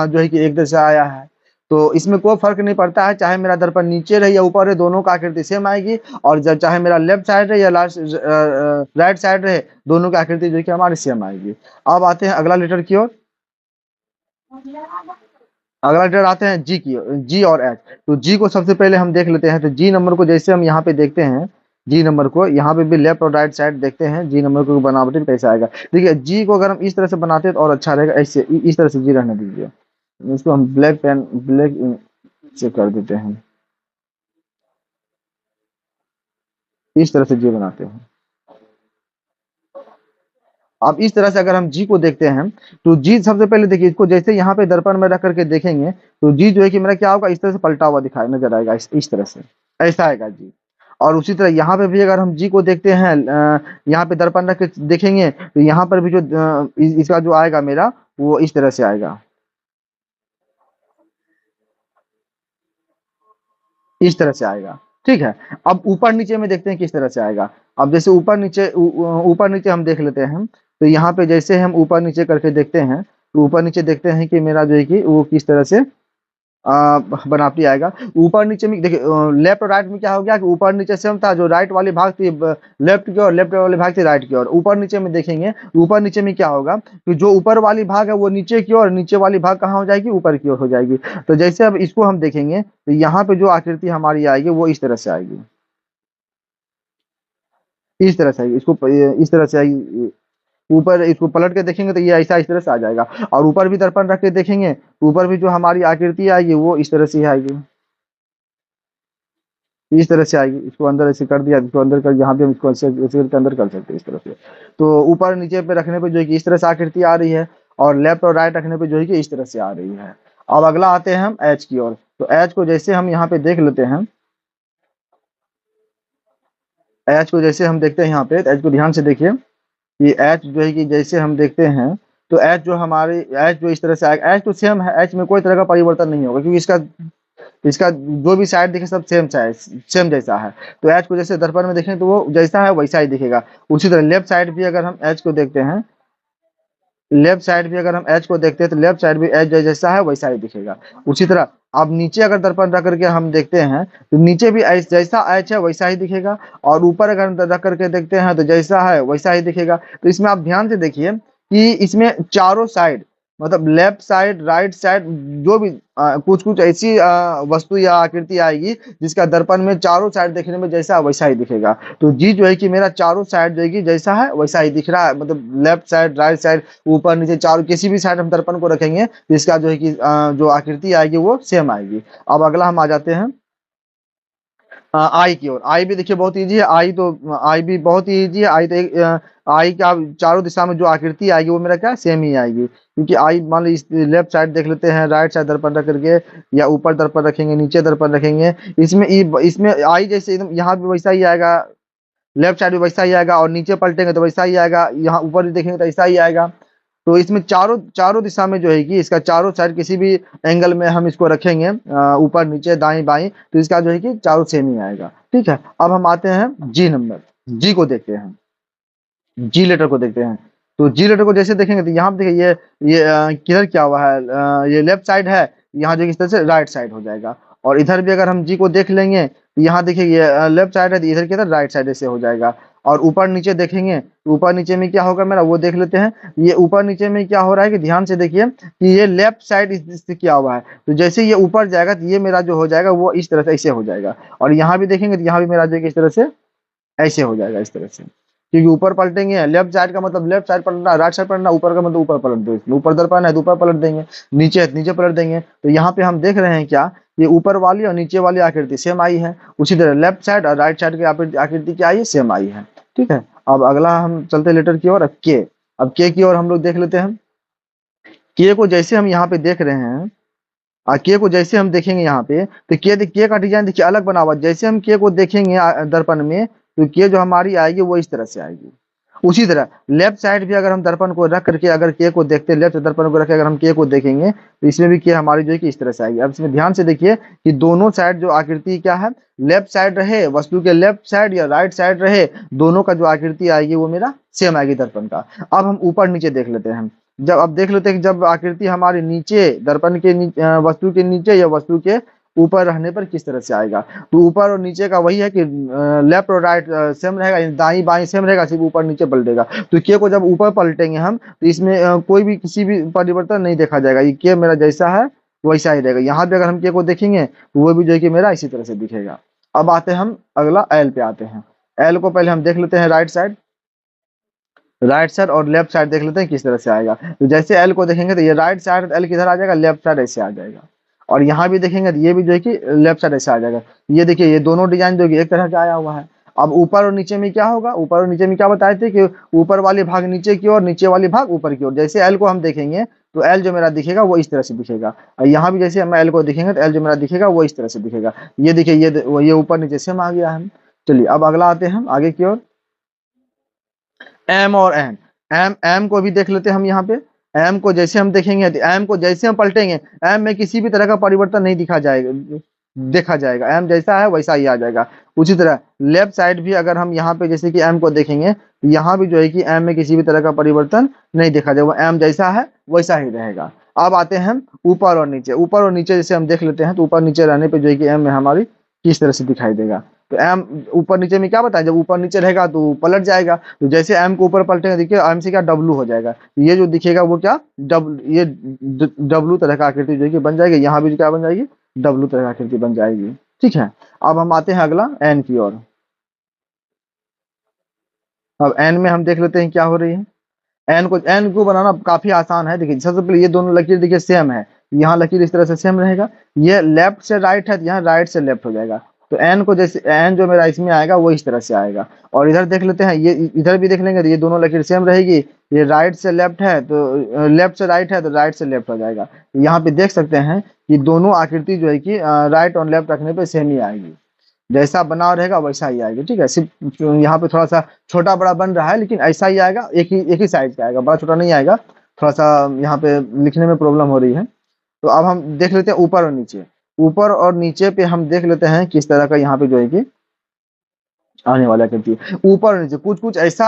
जो है कि एक तरह से आया है। तो इसमें कोई फर्क नहीं पड़ता है, चाहे मेरा दर्पण नीचे रहे या ऊपर रहे दोनों का आकृति सेम आएगी। और जब चाहे मेरा लेफ्ट साइड रहे या राइट साइड रहे दोनों की आकृति जो है कि हमारी सेम आएगी। अब आते हैं अगला लेटर की ओर। अगला लेटर आते हैं जी की, जी और एच। तो जी को सबसे पहले हम देख लेते हैं। तो जी नंबर को जैसे हम यहाँ पे देखते हैं, जी नंबर को यहाँ पे भी लेफ्ट और राइट साइड देखते हैं, जी नंबर को बनावटी कैसे आएगा। देखिए जी को अगर हम इस तरह से बनाते हैं तो और अच्छा रहेगा, ऐसे इस तरह से जी रहने दीजिए। इसको हम ब्लैक पेन, ब्लैक से कर देते हैं, इस तरह से जी बनाते हैं। अब इस तरह से अगर हम जी को देखते हैं, तो जी सबसे पहले देखिए, इसको जैसे यहाँ पे दर्पण में रख करके देखेंगे तो जी जो है कि मेरा क्या होगा, इस तरह से पलटा हुआ दिखाई नजर आएगा, इस तरह से ऐसा आएगा जी। और उसी तरह यहाँ पे भी अगर हम जी को देखते हैं, यहाँ पे दर्पण रख के देखेंगे तो यहाँ पर भी जो इसका जो आएगा मेरा, वो इस तरह से आएगा, इस तरह से आएगा। ठीक है। अब ऊपर नीचे में देखते हैं किस तरह से आएगा। अब जैसे ऊपर नीचे ऊपर नीचे हम देख लेते हैं, तो यहाँ पे जैसे हम ऊपर नीचे करके देखते हैं, तो ऊपर नीचे देखते हैं कि मेरा जो है कि वो किस तरह से बनावटी आएगा। ऊपर नीचे में देखिए, लेफ्ट और राइट में क्या हो गया कि ऊपर नीचे सेम था, जो राइट वाली भाग थी लेफ्ट की ओर, लेफ्ट वाली भाग थी राइट की ओर। ऊपर नीचे में देखेंगे, ऊपर नीचे में क्या होगा कि जो ऊपर वाली भाग है वो नीचे की ओर, नीचे वाली भाग कहाँ हो जाएगी, ऊपर की ओर हो जाएगी। तो जैसे अब इसको हम देखेंगे तो यहाँ पे जो आकृति हमारी आएगी वो इस तरह से आएगी, इस तरह से आएगी, इस तरह से आएगी। ऊपर इसको पलट के देखेंगे तो ये ऐसा इस तरह से आ जाएगा। और ऊपर भी दर्पण रख के देखेंगे, ऊपर भी जो हमारी आकृति आएगी वो इस तरह से ही आएगी, इस तरह से आएगी। इसको अंदर ऐसे कर दिया, इसको अंदर कर, यहाँ पे हम इसको ऐसे ऐसे करके अंदर कर सकते हैं इस तरह से। तो ऊपर नीचे पे रखने पे जो है कि इस तरह से आकृति आ रही है, और लेफ्ट और राइट रखने पे जो है कि इस तरह से आ रही है। अब अगला आते हैं हम एच की ओर। तो एच को जैसे हम यहाँ पे देख लेते हैं, एच को जैसे हम देखते हैं यहाँ पे, एच को ध्यान से देखिए कि एच जो है कि जैसे हम देखते हैं, तो एच जो हमारी, एच जो इस तरह से आएगा, एच तो सेम है, एच में कोई तरह का परिवर्तन नहीं होगा, क्योंकि इसका इसका जो भी साइड दिखे सब सेम है, सेम जैसा है। तो एच को जैसे दर्पण में देखें तो वो जैसा है वैसा ही दिखेगा। उसी तरह लेफ्ट साइड भी अगर हम एच को देखते हैं, लेफ्ट साइड भी अगर हम एच को देखते हैं तो लेफ्ट साइड भी एच जैसा है वैसा ही दिखेगा। उसी तरह अब नीचे अगर दर्पण रख करके हम देखते हैं तो नीचे भी एच जैसा एच है वैसा ही दिखेगा, और ऊपर अगर रख करके देखते हैं तो जैसा है वैसा ही दिखेगा। तो इसमें आप ध्यान से देखिए कि इसमें चारों साइड, मतलब लेफ्ट साइड, राइट साइड, जो भी कुछ कुछ ऐसी वस्तु या आकृति आएगी जिसका दर्पण में चारों साइड देखने में जैसा वैसा ही दिखेगा। तो जी जो है कि मेरा चारों साइड जो है कि जैसा है वैसा ही दिख रहा है, मतलब लेफ्ट साइड, राइट साइड, ऊपर नीचे, चारों किसी भी साइड हम दर्पण को रखेंगे तो इसका जो है कि जो आकृति आएगी वो सेम आएगी। अब अगला हम आ जाते हैं आई की ओर। आई भी देखिए बहुत इजी है, आई तो आई भी बहुत ही इजी है। आई तो एक आई का चारों दिशा में जो आकृति आएगी वो मेरा क्या सेम ही आएगी, क्योंकि आई मान लीजिए लेफ्ट साइड देख लेते हैं, राइट साइड दर्पण रख करके, या ऊपर दर्पण रखेंगे, नीचे दर्पण रखेंगे, इसमें इसमें आई जैसे एकदम यहाँ भी वैसा ही आएगा, लेफ्ट साइड भी वैसा ही आएगा, और नीचे पलटेंगे तो वैसा ही आएगा, यहाँ ऊपर भी देखेंगे तो ऐसा ही आएगा। तो इसमें चारों चारों दिशा में जो है कि इसका चारों साइड किसी भी एंगल में हम इसको रखेंगे, ऊपर नीचे दाएं बाएं, तो इसका जो है कि चारों सेम ही आएगा। ठीक है। अब हम आते हैं जी नंबर, जी को देखते हैं, जी लेटर को देखते हैं। तो जी लेटर को जैसे देखेंगे तो यहाँ पे देखिए ये किधर क्या हुआ है, ये लेफ्ट साइड है, यहाँ जो इस तरह से राइट साइड हो जाएगा। और इधर भी अगर हम जी को देख लेंगे तो यहाँ देखिए ये लेफ्ट साइड है, तो इधर किधर राइट साइड ऐसे हो जाएगा। और ऊपर नीचे देखेंगे तो ऊपर नीचे में क्या होगा मेरा, वो देख लेते हैं। ये ऊपर नीचे में क्या हो रहा है कि ध्यान से देखिए कि ये लेफ्ट साइड इससे क्या हुआ है, तो जैसे ये ऊपर जाएगा तो ये मेरा जो हो जाएगा वो इस तरह से ऐसे हो जाएगा। और यहाँ भी देखेंगे तो यहाँ भी मेरा जो है कि इस तरह से ऐसे हो जाएगा, इस तरह से, क्योंकि ऊपर पलटेंगे, लेफ्ट साइड का मतलब लेफ्ट साइड पलटना, राइट साइड पलटना, ऊपर का मतलब ऊपर पलट दो, इसमें ऊपर दर्पण है तो ऊपर पलट देंगे, नीचे है तो नीचे पलट देंगे। तो यहाँ पे हम देख रहे हैं क्या, ये ऊपर वाली और नीचे वाली आकृति सेम आई है। उसी तरह लेफ्ट साइड और राइट साइड की आकृति क्या आई है, सेम आई है। ठीक है। अब अगला हम चलते लेटर की ओर, अब के। अब के की ओर हम लोग देख लेते हैं। के को जैसे हम यहाँ पे देख रहे हैं, के को जैसे हम देखेंगे यहाँ पे, तो के का डिजाइन देखिए अलग बना हुआ। जैसे हम के को देखेंगे दर्पण में, तो के जो हमारी आएगी वो इस तरह से आएगी। उसी तरह लेफ्ट साइड भी अगर हम दर्पण को रख करके अगर के को देखते हैं, लेफ्ट दर्पण को रख के अगर हम के को देखेंगे तो इसमें भी के हमारी जो है कि इस तरह से आएगी। अब इसमें ध्यान से देखिए कि दोनों साइड जो आकृति क्या है, लेफ्ट साइड रहे वस्तु के, लेफ्ट साइड या राइट साइड रहे, दोनों का जो आकृति आएगी वो मेरा सेम आएगी दर्पण का। अब हम ऊपर नीचे देख लेते हैं। जब अब देख लेते हैं कि जब आकृति हमारे नीचे दर्पण के वस्तु के नीचे या वस्तु के ऊपर रहने पर किस तरह से आएगा। तो ऊपर और नीचे का वही है कि लेफ्ट और राइट सेम रहेगा, यानी दाई बाई सेम रहेगा, सिर्फ ऊपर नीचे पलटेगा। तो के को जब ऊपर पलटेंगे हम तो इसमें कोई भी किसी भी परिवर्तन नहीं देखा जाएगा, ये के मेरा जैसा है वैसा ही रहेगा। यहाँ पे अगर हम के को देखेंगे तो वो भी जो है कि मेरा इसी तरह से दिखेगा। अब आते हैं हम अगला एल पे आते हैं। एल को पहले हम देख लेते हैं राइट साइड, राइट साइड और लेफ्ट साइड देख लेते हैं किस तरह से आएगा। तो जैसे एल को देखेंगे तो ये राइट साइड एल किधर आ जाएगा, लेफ्ट साइड ऐसे आ जाएगा। और यहाँ भी देखेंगे तो ये भी जो है कि लेफ्ट साइड ऐसे आ जाएगा। ये देखिए ये दोनों डिजाइन जो कि एक तरह का आया हुआ है। अब ऊपर और नीचे में क्या होगा, ऊपर और नीचे में क्या बताए थे कि ऊपर वाली भाग नीचे की ओर, नीचे वाली भाग ऊपर की ओर। जैसे एल को हम देखेंगे तो एल जो मेरा दिखेगा वो इस तरह से दिखेगा, और यहाँ भी जैसे हम एल को देखेंगे तो एल जो मेरा दिखेगा वो इस तरह से दिखेगा। ये देखिए ये ऊपर नीचे सेम आ गया है। चलिए अब अगला आते हैं हम आगे की ओर, एम और एन। एम एम को भी देख लेते हैं हम यहाँ पे। एम को जैसे हम देखेंगे तो एम को जैसे हम पलटेंगे एम में किसी भी तरह का परिवर्तन नहीं देखा जाएगा, एम जैसा है वैसा ही आ जाएगा। उसी तरह लेफ्ट साइड भी अगर हम यहाँ पे जैसे कि एम को देखेंगे तो यहाँ भी जो है कि एम में किसी भी तरह का परिवर्तन नहीं देखा जाएगा, एम जैसा है वैसा ही रहेगा। अब आते हैं हम ऊपर और नीचे। ऊपर और नीचे जैसे हम देख लेते हैं तो ऊपर नीचे रहने पे जो है कि एम में हमारी किस तरह से दिखाई देगा। तो एम ऊपर नीचे में क्या बताएं, जब ऊपर नीचे रहेगा तो पलट जाएगा। तो जैसे एम को ऊपर पलटेगा देखिए एम से क्या डब्लू हो जाएगा। ये जो दिखेगा वो क्या ये डब्लू तरह का आकृति जो है कि बन जाएगी। यहाँ भी क्या बन जाएगी, डब्लू तरह की आकृति बन जाएगी। ठीक है, अब हम आते हैं अगला एन की ओर। अब एन में हम देख लेते हैं क्या हो रही है। एन को बनाना काफी आसान है। देखिए सबसे पहले ये दोनों लकीर देखिए सेम है, यहाँ लकीर इस तरह से सेम रहेगा। ये लेफ्ट से राइट है तो यहाँ राइट से लेफ्ट हो जाएगा। तो एन को जैसे एन जो मेरा इसमें आएगा वो इस तरह से आएगा। और इधर देख लेते हैं, ये इधर भी देख लेंगे तो ये दोनों लकीर सेम रहेगी। ये राइट से लेफ्ट है तो लेफ्ट से राइट है तो राइट से लेफ्ट हो जाएगा। यहाँ पे देख सकते हैं कि दोनों आकृति जो है कि राइट और लेफ्ट रखने पे सेम ही आएगी, जैसा बना रहेगा वैसा ही आएगा। ठीक है, सिर्फ यहाँ पे थोड़ा सा छोटा बड़ा बन रहा है लेकिन ऐसा ही आएगा, एक ही साइज का आएगा, बड़ा छोटा नहीं आएगा। थोड़ा सा यहाँ पे लिखने में प्रॉब्लम हो रही है। तो अब हम देख लेते हैं ऊपर और नीचे। ऊपर और नीचे पे हम देख लेते हैं किस तरह का यहाँ पे जो है कि आने वाला आकृति। ऊपर और नीचे कुछ कुछ ऐसा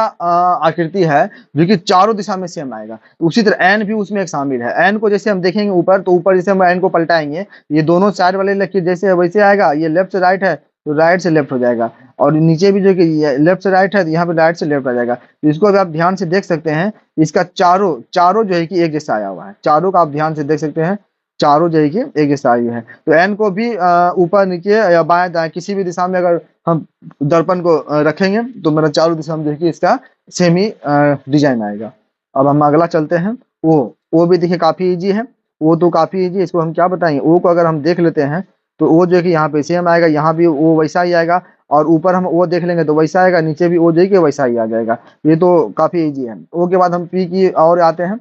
आकृति है जो कि चारों दिशा में सेम आएगा। तो उसी तरह एन भी उसमें एक शामिल है। एन को जैसे हम देखेंगे ऊपर तो ऊपर जैसे हम एन को पलटाएंगे ये दोनों साइड वाले लकीर जैसे है वैसे आएगा। ये लेफ्ट से राइट है तो राइट से लेफ्ट हो जाएगा, और नीचे भी जो कि लेफ्ट से राइट है तो यहाँ पे राइट से लेफ्ट आ जाएगा। तो इसको भी आप ध्यान से देख सकते हैं, इसका चारों चारों जो है कि एक जैसा आया हुआ है। चारों का आप ध्यान से देख सकते हैं, चारों जो है कि एक जैसा आई है। तो एन को भी ऊपर नीचे या बाएं दाएं किसी भी दिशा में अगर हम दर्पण को रखेंगे तो मेरा चारों दिशा में देखिए इसका सेम ही डिजाइन आएगा। अब हम अगला चलते हैं। ओ भी देखिए काफी इजी है। ओ तो काफी इजी है, इसको हम क्या बताएंगे। ओ को अगर हम देख लेते हैं तो ओ जो है कि यहाँ पे सेम आएगा, यहाँ भी ओ वैसा ही आएगा। और ऊपर हम ओ देख लेंगे तो वैसा आएगा, नीचे भी ओ जो है कि वैसा ही आ जाएगा। ये तो काफी इजी है। ओ के बाद हम पी की और आते हैं।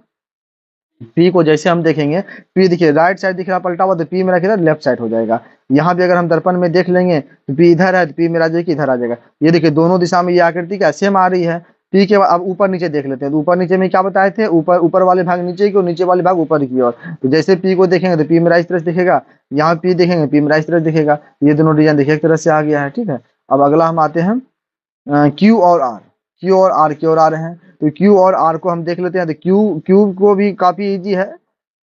पी को जैसे हम देखेंगे, पी देखिए राइट साइड दिख रहा पलटा हुआ तो पी मेरा किधर लेफ्ट साइड हो जाएगा। यहाँ भी अगर हम दर्पण में देख लेंगे तो पी इधर है तो पी मेरा जो है कि इधर आ जाएगा। ये देखिए दोनों दिशा में ये आकृति क्या सेम आ रही है। पी के बाद अब ऊपर नीचे देख लेते हैं। तो ऊपर नीचे में क्या बताए थे, ऊपर ऊपर वाले भाग नीचे की और नीचे वाले भाग ऊपर की ओर। तो जैसे पी को देखेंगे तो पी मेरा इस तरह से दिखेगा, यहाँ पी देखेंगे पी मेरा इस तरह से दिखेगा। ये दोनों डिजाइन देखिए एक तरह से आ गया है। ठीक है, अब अगला हम आते हैं क्यू और आर। क्यू और आर की ओर आ रहे हैं। तो क्यू और आर को हम देख लेते हैं। तो क्यू क्यू को भी काफी इजी है।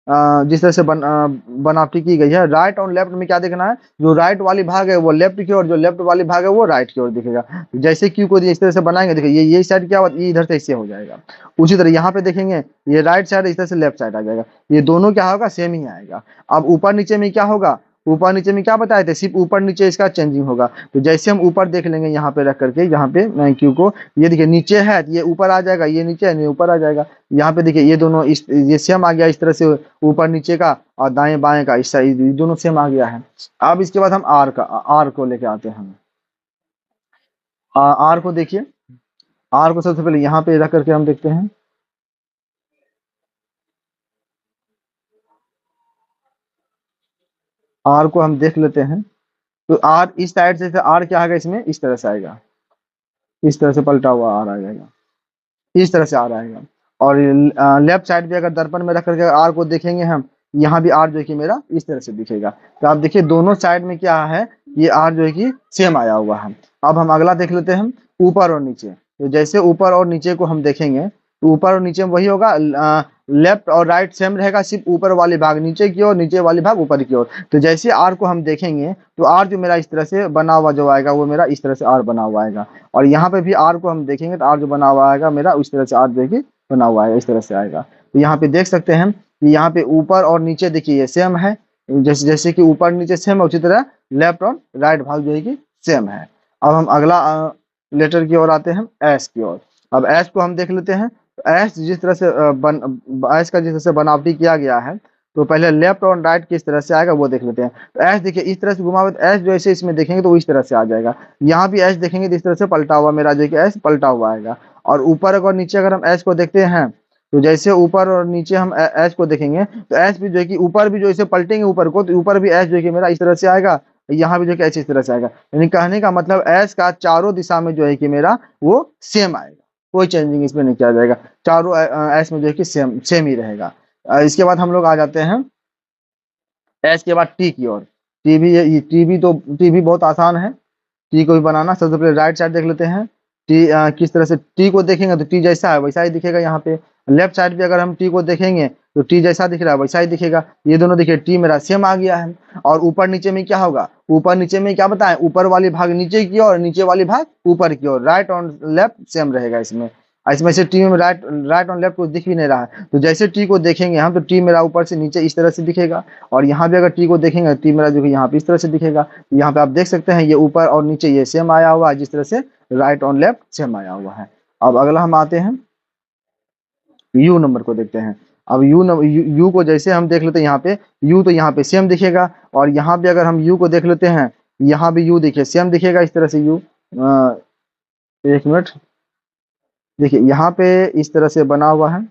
जिस तरह से बनावटी की गई है। राइट और लेफ्ट में क्या देखना है, जो राइट वाली भाग है वो लेफ्ट की ओर, जो लेफ्ट वाली भाग है वो राइट की ओर दिखेगा। जैसे क्यू को इस तरह से बनाएंगे देखिए ये साइड क्या होगा, ये इधर से इससे हो जाएगा। उसी तरह यहाँ पे देखेंगे ये राइट साइड इस तरह से लेफ्ट साइड आ जाएगा। ये दोनों क्या होगा, सेम ही आएगा। अब ऊपर नीचे में क्या होगा, ऊपर नीचे में क्या बताए थे, सिर्फ ऊपर नीचे इसका चेंजिंग होगा। तो जैसे हम ऊपर देख लेंगे यहाँ पे रख करके, यहाँ पे क्यू को, ये देखिए नीचे है तो ये ऊपर आ जाएगा, ये नीचे है ये ऊपर आ जाएगा। यहाँ पे देखिए ये दोनों ये सेम आ गया इस तरह से, ऊपर नीचे का और दाएं बाएं का इस साइड ये दोनों सेम आ गया है। अब इसके बाद हम आर को लेके आते हैं। आर को देखिए, आर को सबसे पहले यहाँ पे रख करके हम देखते हैं। आर को हम देख लेते हैं। तो आर इस साइड से आर क्या आएगा, इसमें इस तरह से आएगा, इस तरह से पलटा हुआ आर आ जाएगा, इस तरह से आर आएगा। और लेफ्ट साइड भी अगर दर्पण में रख करके आर को देखेंगे हम, यहाँ भी आर जो है कि मेरा इस तरह से दिखेगा। तो आप देखिए दोनों साइड में क्या है, ये आर जो है कि सेम आया हुआ है। अब हम अगला देख लेते हैं ऊपर और नीचे। तो जैसे ऊपर और नीचे को हम देखेंगे तो ऊपर और नीचे में वही होगा। लेफ्ट और राइट सेम रहेगा, सिर्फ ऊपर वाले भाग नीचे की ओर, नीचे वाले भाग ऊपर की ओर। तो जैसे आर को हम देखेंगे तो आर जो मेरा इस तरह से बना हुआ जो आएगा वो मेरा इस तरह से आर बना हुआ आएगा, और यहाँ पे भी आर को हम देखेंगे तो आर जो बना हुआ आएगा मेरा उस तरह से आर जो है कि बना हुआ है, इस तरह से आएगा। तो यहाँ पे देख सकते हैं कि यहाँ पे ऊपर और नीचे देखिए ये सेम है, जैसे जैसे कि ऊपर नीचे सेम है उसी तरह लेफ्ट और राइट भाग जो है कि सेम है। अब हम अगला लेटर की ओर आते हैं, एस की ओर। अब एस को हम देख लेते हैं। तो एस जिस तरह से एस का जिस तरह से बनावटी किया गया है, तो पहले लेफ्ट और राइट किस तरह से आएगा वो देख लेते हैं। तो एस देखिए इस तरह से घुमा हुआ, तो एस जो ऐसे इसमें देखेंगे तो वो इस तरह से आ जाएगा। यहाँ भी एस देखेंगे तो इस तरह से पलटा हुआ मेरा जो कि एस पलटा हुआ आएगा। और ऊपर और नीचे अगर हम एस को देखते हैं तो जैसे ऊपर और नीचे हम एस को देखेंगे तो एस भी जो है कि ऊपर भी जो इसे पलटेंगे ऊपर को, तो ऊपर भी एस जो है कि मेरा इस तरह से आएगा, यहाँ भी जो कि इस तरह से आएगा। यानी कहने का मतलब एस का चारों दिशा में जो है कि मेरा वो सेम आएगा, कोई चेंजिंग इसमें नहीं किया जाएगा, चारों एस में जो है कि सेम सेम ही रहेगा। इसके बाद हम लोग आ जाते हैं एस के बाद टी की ओर। टी भी बहुत आसान है टी को भी बनाना। सबसे पहले राइट साइड देख लेते हैं। टी किस तरह से टी को देखेंगे तो टी जैसा है वैसा ही दिखेगा। यहाँ पे लेफ्ट साइड भी अगर हम टी को देखेंगे तो टी जैसा दिख रहा है वैसा ही दिखेगा। ये दोनों देखिए टी मेरा सेम आ गया है। और ऊपर नीचे में क्या होगा, ऊपर नीचे में क्या बताएं, ऊपर वाली भाग नीचे की ओर, नीचे वाली भाग ऊपर की ओर, राइट और लेफ्ट सेम रहेगा इसमें। इसमें से टी में राइट राइट और लेफ्ट को दिख भी नहीं रहा है। तो जैसे टी को देखेंगे हम तो टी मेरा ऊपर से नीचे इस तरह से दिखेगा, और यहाँ भी अगर टी को देखेंगे टी मेरा जो कि यहाँ पे इस तरह से दिखेगा। यहाँ पे आप देख सकते हैं ये ऊपर और नीचे ये सेम आया हुआ है, जिस तरह से राइट और लेफ्ट सेम आया हुआ है। अब अगला हम आते हैं यू नंबर को देखते हैं। अब यू को जैसे हम देख लेते हैं यहाँ पे यू, तो यहाँ पे सेम दिखेगा। और यहाँ पे अगर हम यू को देख लेते हैं, यहाँ भी यू देखिए सेम दिखेगा इस तरह से यू। एक मिनट देखिए यहाँ पे इस तरह से बना हुआ है।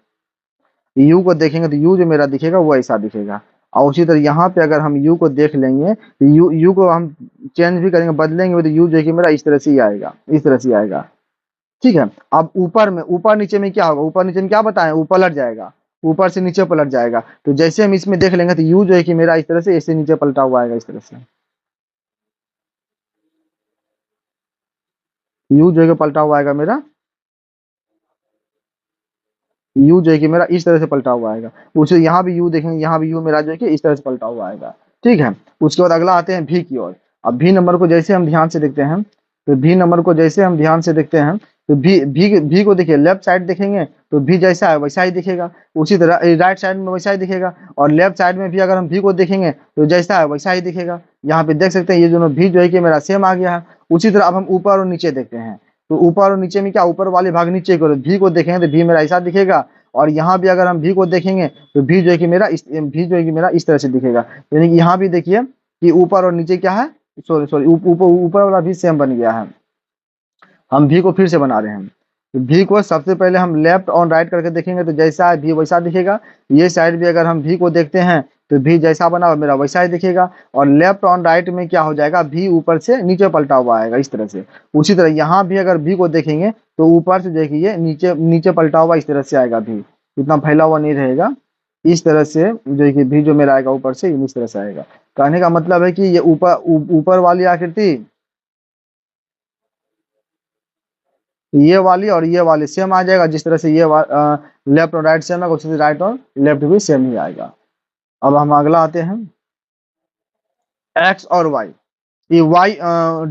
यू को देखेंगे तो यू जो मेरा दिखेगा वो ऐसा दिखेगा। और उसी तरह यहाँ पे अगर हम यू को देख लेंगे तो यू को हम चेंज भी करेंगे, बदलेंगे तो यू जो है कि मेरा इस तरह से ही आएगा, इस तरह से ही आएगा। ठीक है। अब ऊपर में ऊपर नीचे में क्या होगा, ऊपर नीचे में क्या बताएं, ऊपर पलट जाएगा, ऊपर से नीचे पलट जाएगा। तो जैसे हम इसमें देख लेंगे तो यू जो है कि मेरा इस तरह से ऐसे नीचे पलटा हुआ आएगा, इस तरह से यू जो है कि पलटा हुआ आएगा मेरा, यू जो है कि मेरा इस तरह से पलटा हुआ आएगा। उसे यहाँ भी यू देखेंगे, यहाँ भी यू मेरा जो है कि इस तरह से पलटा हुआ आएगा। ठीक है। उसके बाद अगला आते हैं भी की ओर। अब भी नंबर को जैसे हम ध्यान से देखते हैं, तो भी नंबर को जैसे हम ध्यान से देखते हैं तो भी को देखिए लेफ्ट साइड देखेंगे तो भी जैसा है वैसा ही दिखेगा। उसी तरह राइट साइड में वैसा ही दिखेगा, और लेफ्ट साइड में भी अगर हम भी को देखेंगे तो जैसा है वैसा ही दिखेगा। यहाँ पे देख सकते हैं ये दोनों भी जो है कि मेरा सेम आ गया है। उसी तरह अब हम ऊपर और नीचे देखते हैं, तो ऊपर और नीचे में क्या, ऊपर वाले भाग नीचे को भी को देखेंगे तो भी मेरा ऐसा दिखेगा। और यहाँ भी अगर हम भी को देखेंगे तो भी जो है कि मेरा भी जो है कि मेरा इस तरह से दिखेगा। यानी कि यहाँ भी देखिए कि ऊपर और नीचे क्या है, सॉरी सॉरी ऊपर ऊपर वाला भी सेम बन गया है। हम भी को फिर से बना रहे हैं। तो भी को सबसे पहले हम लेफ्ट और राइट करके देखेंगे तो जैसा है भी वैसा दिखेगा। ये साइड भी अगर हम भी को देखते हैं तो भी जैसा बना हुआ मेरा वैसा ही दिखेगा। और लेफ्ट और राइट में क्या हो जाएगा, भी ऊपर से नीचे पलटा हुआ आएगा इस तरह से। उसी तरह यहाँ भी अगर भी को देखेंगे तो ऊपर से देखिए नीचे नीचे पलटा हुआ इस तरह से आएगा, भी इतना फैला हुआ नहीं रहेगा। इस तरह से जो है कि भी जो मेरा आएगा ऊपर से इस तरह से आएगा। कहने का मतलब है कि ये ऊपर वाली आकृति ये वाली और ये वाली सेम आ जाएगा। जिस तरह से ये लेफ्ट और राइट सेम है उसी तरह राइट और लेफ्ट भी सेम ही आएगा। अब हम अगला आते हैं एक्स और वाई। ये वाई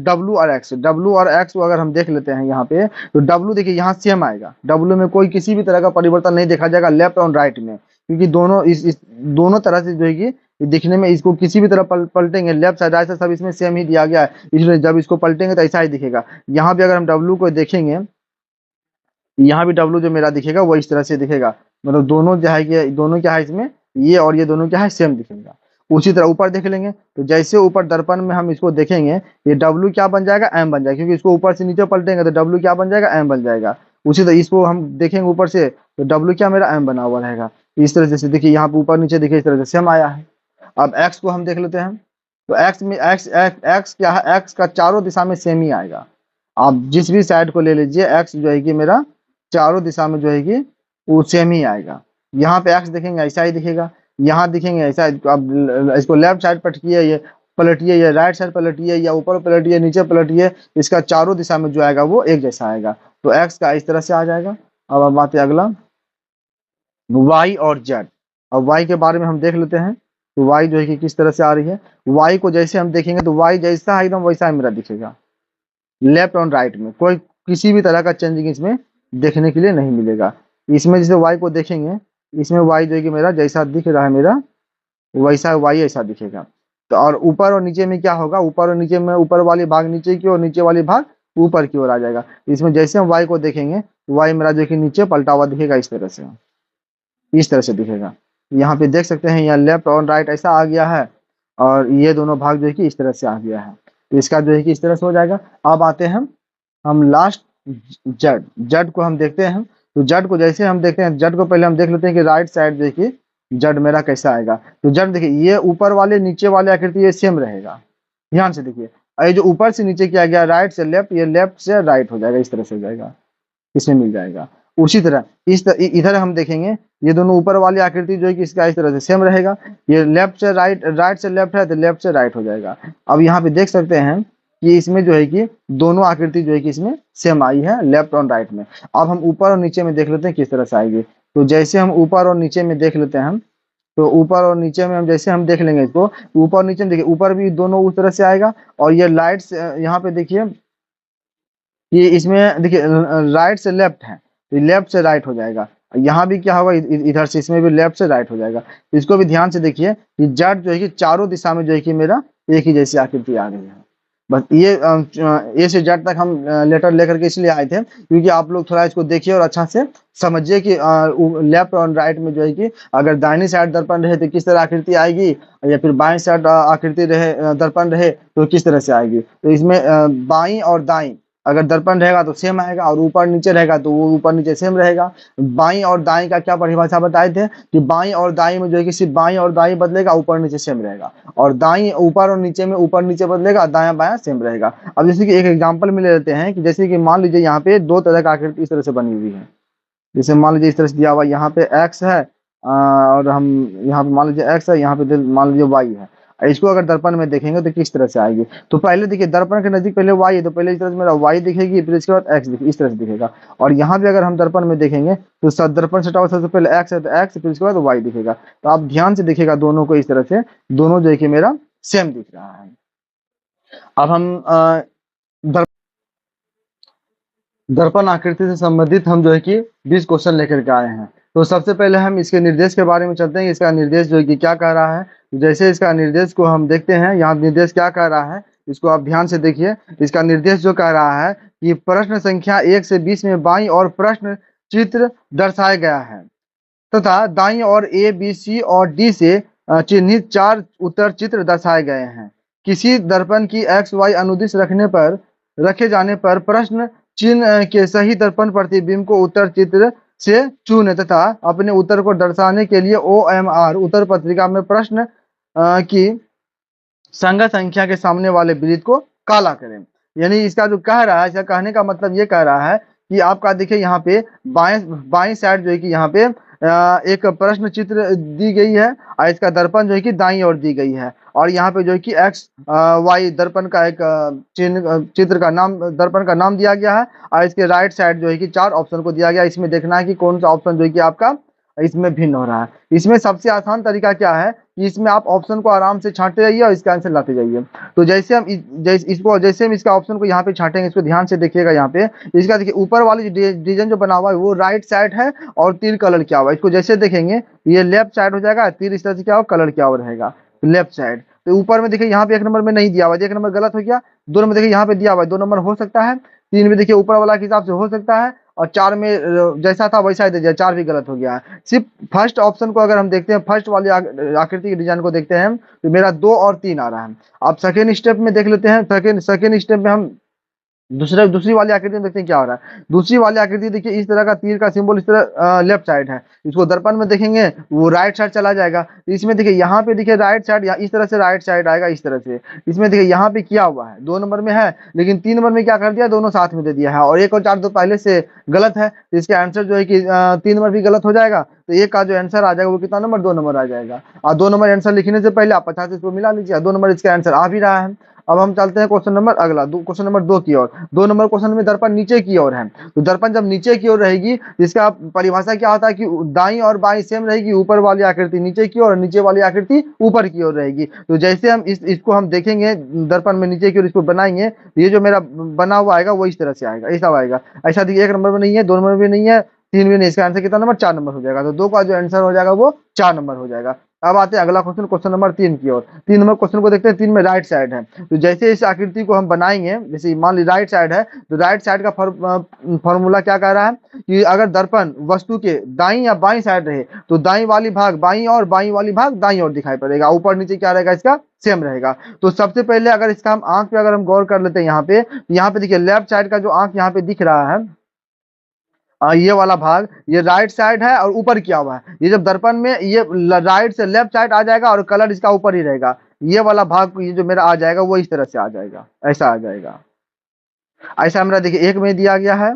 डब्लू और एक्स, डब्लू और एक्स को अगर हम देख लेते हैं यहाँ पे तो डब्लू देखिए यहाँ सेम आएगा। डब्लू में कोई किसी भी तरह का परिवर्तन नहीं देखा जाएगा लेफ्ट और राइट में, क्योंकि दोनों इस दोनों तरह से जो है कि दिखने में इसको किसी भी तरह पलटेंगे लेफ्ट साइड राइट साइड सब इसमें सेम ही दिया गया है, इसलिए जब इसको पलटेंगे तो ऐसा ही दिखेगा। यहाँ भी अगर हम डब्लू को देखेंगे, यहाँ भी डब्लू जो मेरा दिखेगा वो इस तरह से दिखेगा। मतलब दोनों जो है कि दोनों क्या है इसमें, ये और ये दोनों क्या है सेम दिखेगा। उसी तरह ऊपर देख लेंगे तो जैसे ऊपर दर्पण में हम इसको देखेंगे ये डब्लू क्या बन जाएगा, एम बन जाएगा, क्योंकि इसको ऊपर से नीचे पलटेंगे तो डब्लू क्या बन जाएगा, एम बन जाएगा। उसी तरह इसको हम देखेंगे ऊपर से तो डब्लू क्या मेरा एम बना हुआ रहेगा। इस तरह से देखिए यहाँ पे ऊपर नीचे देखिए इस तरह से सेम आया है। अब एक्स को हम देख लेते हैं तो एक्स में एक्स क्या है, एक्स का चारों दिशा में सेम ही आएगा। आप जिस भी साइड को ले लीजिए एक्स जो है कि मेरा चारों दिशा में जो है कि वो सेम ही आएगा। यहाँ पे एक्स देखेंगे ऐसा ही दिखेगा, यहाँ दिखेंगे ऐसा। अब इसको लेफ्ट साइड पटकिए, ये पलटिए, ये राइट साइड पलटिए, या ऊपर पलटिए नीचे पलटिए, इसका चारों दिशा में जो आएगा वो एक जैसा आएगा। तो एक्स का इस तरह से आ जाएगा। अब बात है अगला वाई और जेड। अब वाई के बारे में हम देख लेते हैं, तो वाई जो है कि किस तरह से आ रही है। वाई को जैसे हम देखेंगे तो वाई जैसा है एकदम वैसा ही मेरा दिखेगा, लेफ्ट और राइट में कोई किसी भी तरह का चेंजिंग इसमें देखने के लिए नहीं मिलेगा। इसमें जैसे वाई को देखेंगे, इसमें वाई जो है कि मेरा जैसा दिख रहा है मेरा वैसा वाई ऐसा दिखेगा। तो और ऊपर और नीचे में क्या होगा, ऊपर और नीचे में ऊपर वाली भाग नीचे की और नीचे वाली भाग ऊपर की ओर आ जाएगा। इसमें जैसे हम वाई को देखेंगे, वाई मेरा जो कि नीचे पलटा हुआ दिखेगा, इस तरह से, इस तरह से दिखेगा। यहाँ पे देख सकते हैं, यहाँ लेफ्ट और राइट ऐसा आ गया है, और ये दोनों भाग जो है कि इस तरह से आ गया है। तो इसका जो है कि इस तरह से हो जाएगा। अब आते हैं हम लास्ट जड, जड को हम देखते हैं। तो जड को जैसे हम देखते हैं, जड को पहले हम देख लेते हैं कि राइट साइड देखिए जड मेरा कैसा आएगा। तो जड देखिए, ये ऊपर वाले नीचे वाले आकृति ये सेम रहेगा, ध्यान से देखिए। और ये जो ऊपर से नीचे किया गया राइट से लेफ्ट, ये लेफ्ट से राइट हो जाएगा, इस तरह से हो जाएगा, इसमें मिल जाएगा। उसी तरह इधर हम देखेंगे, ये दोनों ऊपर वाली आकृति जो है कि इसका इस तरह से सेम रहेगा। ये लेफ्ट से राइट, राइट से लेफ्ट है तो लेफ्ट से राइट हो जाएगा। अब यहाँ पे देख सकते हैं कि इसमें जो है कि दोनों आकृति जो है कि इसमें सेम आई है, लेफ्ट और राइट में। अब हम ऊपर और नीचे में देख लेते हैं किस तरह से आएगी। तो जैसे हम ऊपर और नीचे में देख लेते हैं हम, तो ऊपर और नीचे में हम जैसे हम देख लेंगे इसको, ऊपर और नीचे में देखिए, ऊपर भी दोनों उस तरह से आएगा। और ये लाइट से यहाँ पे देखिए, ये इसमें देखिए राइट से लेफ्ट है, तो लेफ्ट से राइट हो जाएगा। यहाँ भी क्या होगा, इधर से इसमें भी लेफ्ट से राइट हो जाएगा। तो इसको भी ध्यान से देखिए कि जट जो है कि चारों दिशा में जो है कि मेरा एक ही जैसी आकृति आ रही है। बस ये ए से जेड तक हम लेटर लेकर के इसलिए आए थे क्योंकि आप लोग थोड़ा इसको देखिए और अच्छा से समझिए कि लेफ्ट और राइट में जो है कि अगर दाहिनी साइड दर्पण रहे तो किस तरह आकृति आएगी, या फिर बाएं साइड आकृति रहे दर्पण रहे तो किस तरह से आएगी। तो इसमें बाई और दाई अगर दर्पण रहेगा तो सेम आएगा, और ऊपर नीचे रहेगा तो वो ऊपर नीचे सेम रहेगा। बाई और दाई का क्या परिभाषा बताए थे कि बाई और दाई में जो है कि सिर्फ बाई और दाई बदलेगा, ऊपर नीचे सेम रहेगा। और दाई ऊपर और नीचे में ऊपर नीचे बदलेगा, दाया बाया सेम रहेगा। अब जैसे कि एक एग्जांपल में ले लेते हैं कि जैसे कि मान लीजिए यहाँ पे दो तरह का आकृति इस तरह से बनी हुई है। जैसे मान लीजिए इस तरह से दिया हुआ, यहाँ पे एक्स है और हम यहाँ पे मान लीजिए एक्स है, यहाँ पे मान लीजिए वाई है। इसको अगर दर्पण में देखेंगे तो किस तरह से आएगी। तो पहले देखिए दर्पण के नजदीक पहले वाई है, तो पहले इस तरह से मेरा वाई दिखेगी, फिर इसके बाद एक्स दिखेगी, इस तरह से दिखेगा। और यहाँ पे अगर हम दर्पण में देखेंगे तो दर्पण से सबसे पहले एक्स है तो एक्स, फिर इसके बाद वाई दिखेगा। तो आप ध्यान से देखिएगा दोनों को, इस तरह से दोनों जो है कि मेरा सेम दिख रहा है। अब हम दर्पण आकृति से संबंधित हम जो है कि 20 क्वेश्चन लेकर के आए हैं। तो सबसे पहले हम इसके निर्देश के बारे में चलते हैं, इसका निर्देश जो है कि क्या कह रहा है। जैसे इसका निर्देश को हम देखते हैं, यहाँ निर्देश क्या कह रहा है इसको आप ध्यान से देखिए। इसका निर्देश जो कह रहा है कि प्रश्न संख्या 1 से 20 में बाई और प्रश्न चित्र दर्शाया गया है तथा दाई और ए बी सी और डी से चिन्हित 4 उत्तर चित्र दर्शाए गए हैं। किसी दर्पण की एक्स वाई अनुदिश रखे जाने पर प्रश्न चिन्ह के सही दर्पण प्रतिबिंब को उत्तर चित्र से चुने तथा अपने उत्तर को दर्शाने के लिए OMR उत्तर पत्रिका में प्रश्न की संख्या संख्या के सामने वाले वृत्त को काला करें। यानी इसका जो कह रहा है, इसका कहने का मतलब ये कह रहा है कि आपका देखिए यहाँ पे बाएं साइड जो है कि यहाँ पे एक प्रश्न चित्र दी गई है और इसका दर्पण जो है कि दाईं ओर दी गई है। और यहाँ पे जो है कि एक्स वाई दर्पण का एक चित्र का नाम, दर्पण का नाम दिया गया है। और इसके राइट साइड जो है कि 4 ऑप्शन को दिया गया। इसमें देखना है कि कौन सा ऑप्शन जो है कि आपका इसमें भिन्न हो रहा है। इसमें सबसे आसान तरीका क्या है कि इसमें आप ऑप्शन को आराम से छांटते जाइए और इसका आंसर लाते जाइए। तो जैसे हम जैसे हम इसका ऑप्शन को यहाँ पे छांटेंगे, इसको ध्यान से देखिएगा। यहाँ पे इसका देखिए ऊपर वाली डिवीजन जो बना हुआ है वो राइट साइड है और तीर कलर किया हुआ है। इसको जैसे देखेंगे ये लेफ्ट साइड हो जाएगा, तीर इस तरह से क्या हो कलर किया हुआ रहेगा लेफ्ट साइड। तो ऊपर में देखिए यहाँ पे 1 नंबर में नहीं दिया हुआ, 1 नंबर गलत हो गया। 2 नंबर देखिए यहाँ पे दिया हुआ है, 2 नंबर हो सकता है। 3 में देखिए ऊपर वाला के हिसाब से हो सकता है, और 4 में जैसा था वैसा ही दे दिया, 4 भी गलत हो गया है। सिर्फ फर्स्ट ऑप्शन को अगर हम देखते हैं, फर्स्ट वाली आकृति के डिजाइन को देखते हैं तो मेरा 2 और 3 आ रहा है। अब सेकेंड स्टेप में देख लेते हैं। सेकेंड स्टेप में हम दूसरी वाली आकृति में देखते हैं क्या हो रहा है। दूसरी वाली आकृति देखिए इस तरह का तीर का सिंबल इस तरह लेफ्ट साइड है। इसको दर्पण में देखेंगे वो राइट साइड चला जाएगा। इसमें देखिए यहाँ पे देखिए राइट साइड, इस तरह से राइट साइड आएगा इस तरह से। इसमें देखिए यहाँ पे किया हुआ है 2 नंबर में है, लेकिन 3 नंबर में क्या कर दिया, दोनों साथ में दे दिया है। और 1 और 4 तो पहले से गलत है, तो इसका आंसर जो है कि 3 नंबर भी गलत हो जाएगा। तो 1 का जो आंसर आ जाएगा वो कितना नंबर, 2 नंबर आ जाएगा। और 2 नंबर आंसर लिखने से पहले आप 50 इसको मिला लीजिए, 2 नंबर इसका आंसर आ भी रहा है। अब हम चलते हैं क्वेश्चन नंबर अगला, क्वेश्चन नंबर 2 की ओर। 2 नंबर क्वेश्चन में दर्पण नीचे की ओर है, तो दर्पण जब नीचे की ओर रहेगी, इसका परिभाषा क्या होता है कि दाईं और बाईं सेम रहेगी, ऊपर वाली आकृति नीचे की ओर और नीचे वाली आकृति ऊपर की ओर रहेगी। तो जैसे हम इसको हम देखेंगे दर्पण में नीचे की ओर, इसको बनाएंगे, ये जो मेरा बना हुआ आएगा वो इस तरह से आएगा, ऐसा आएगा। ऐसा देखिए 1 नंबर में नहीं है, 2 नंबर में नहीं है, 3 में नहीं, इसका आंसर कितना नंबर 4 नंबर हो जाएगा। तो 2 का जो आंसर हो जाएगा वो 4 नंबर हो जाएगा। अब आते हैं अगला क्वेश्चन, क्वेश्चन नंबर 3 की ओर। 3 नंबर क्वेश्चन को देखते हैं। 3 में राइट साइड है, तो जैसे इस आकृति को हम बनाएंगे, जैसे मान ली राइट साइड है, तो राइट साइड का फॉर्मूला क्या कह रहा है कि अगर दर्पण वस्तु के दाईं या बाईं साइड रहे, तो दाईं वाली भाग बाईं और बाईं वाली भाग दाईं और दिखाई पड़ेगा, ऊपर नीचे क्या रहेगा इसका सेम रहेगा। तो सबसे पहले अगर इसका हम आंख पे अगर हम गौर कर लेते हैं, यहाँ पे देखिए लेफ्ट साइड का जो आंख यहाँ पे दिख रहा है, ये वाला भाग ये राइट साइड है और ऊपर किया हुआ है। ये जब दर्पण में ये राइट से लेफ्ट साइड आ जाएगा और कलर इसका ऊपर ही रहेगा, ये वाला भाग ये जो मेरा आ जाएगा वो इस तरह से आ जाएगा, ऐसा आ जाएगा। ऐसा मेरा देखिए 1 में दिया गया है,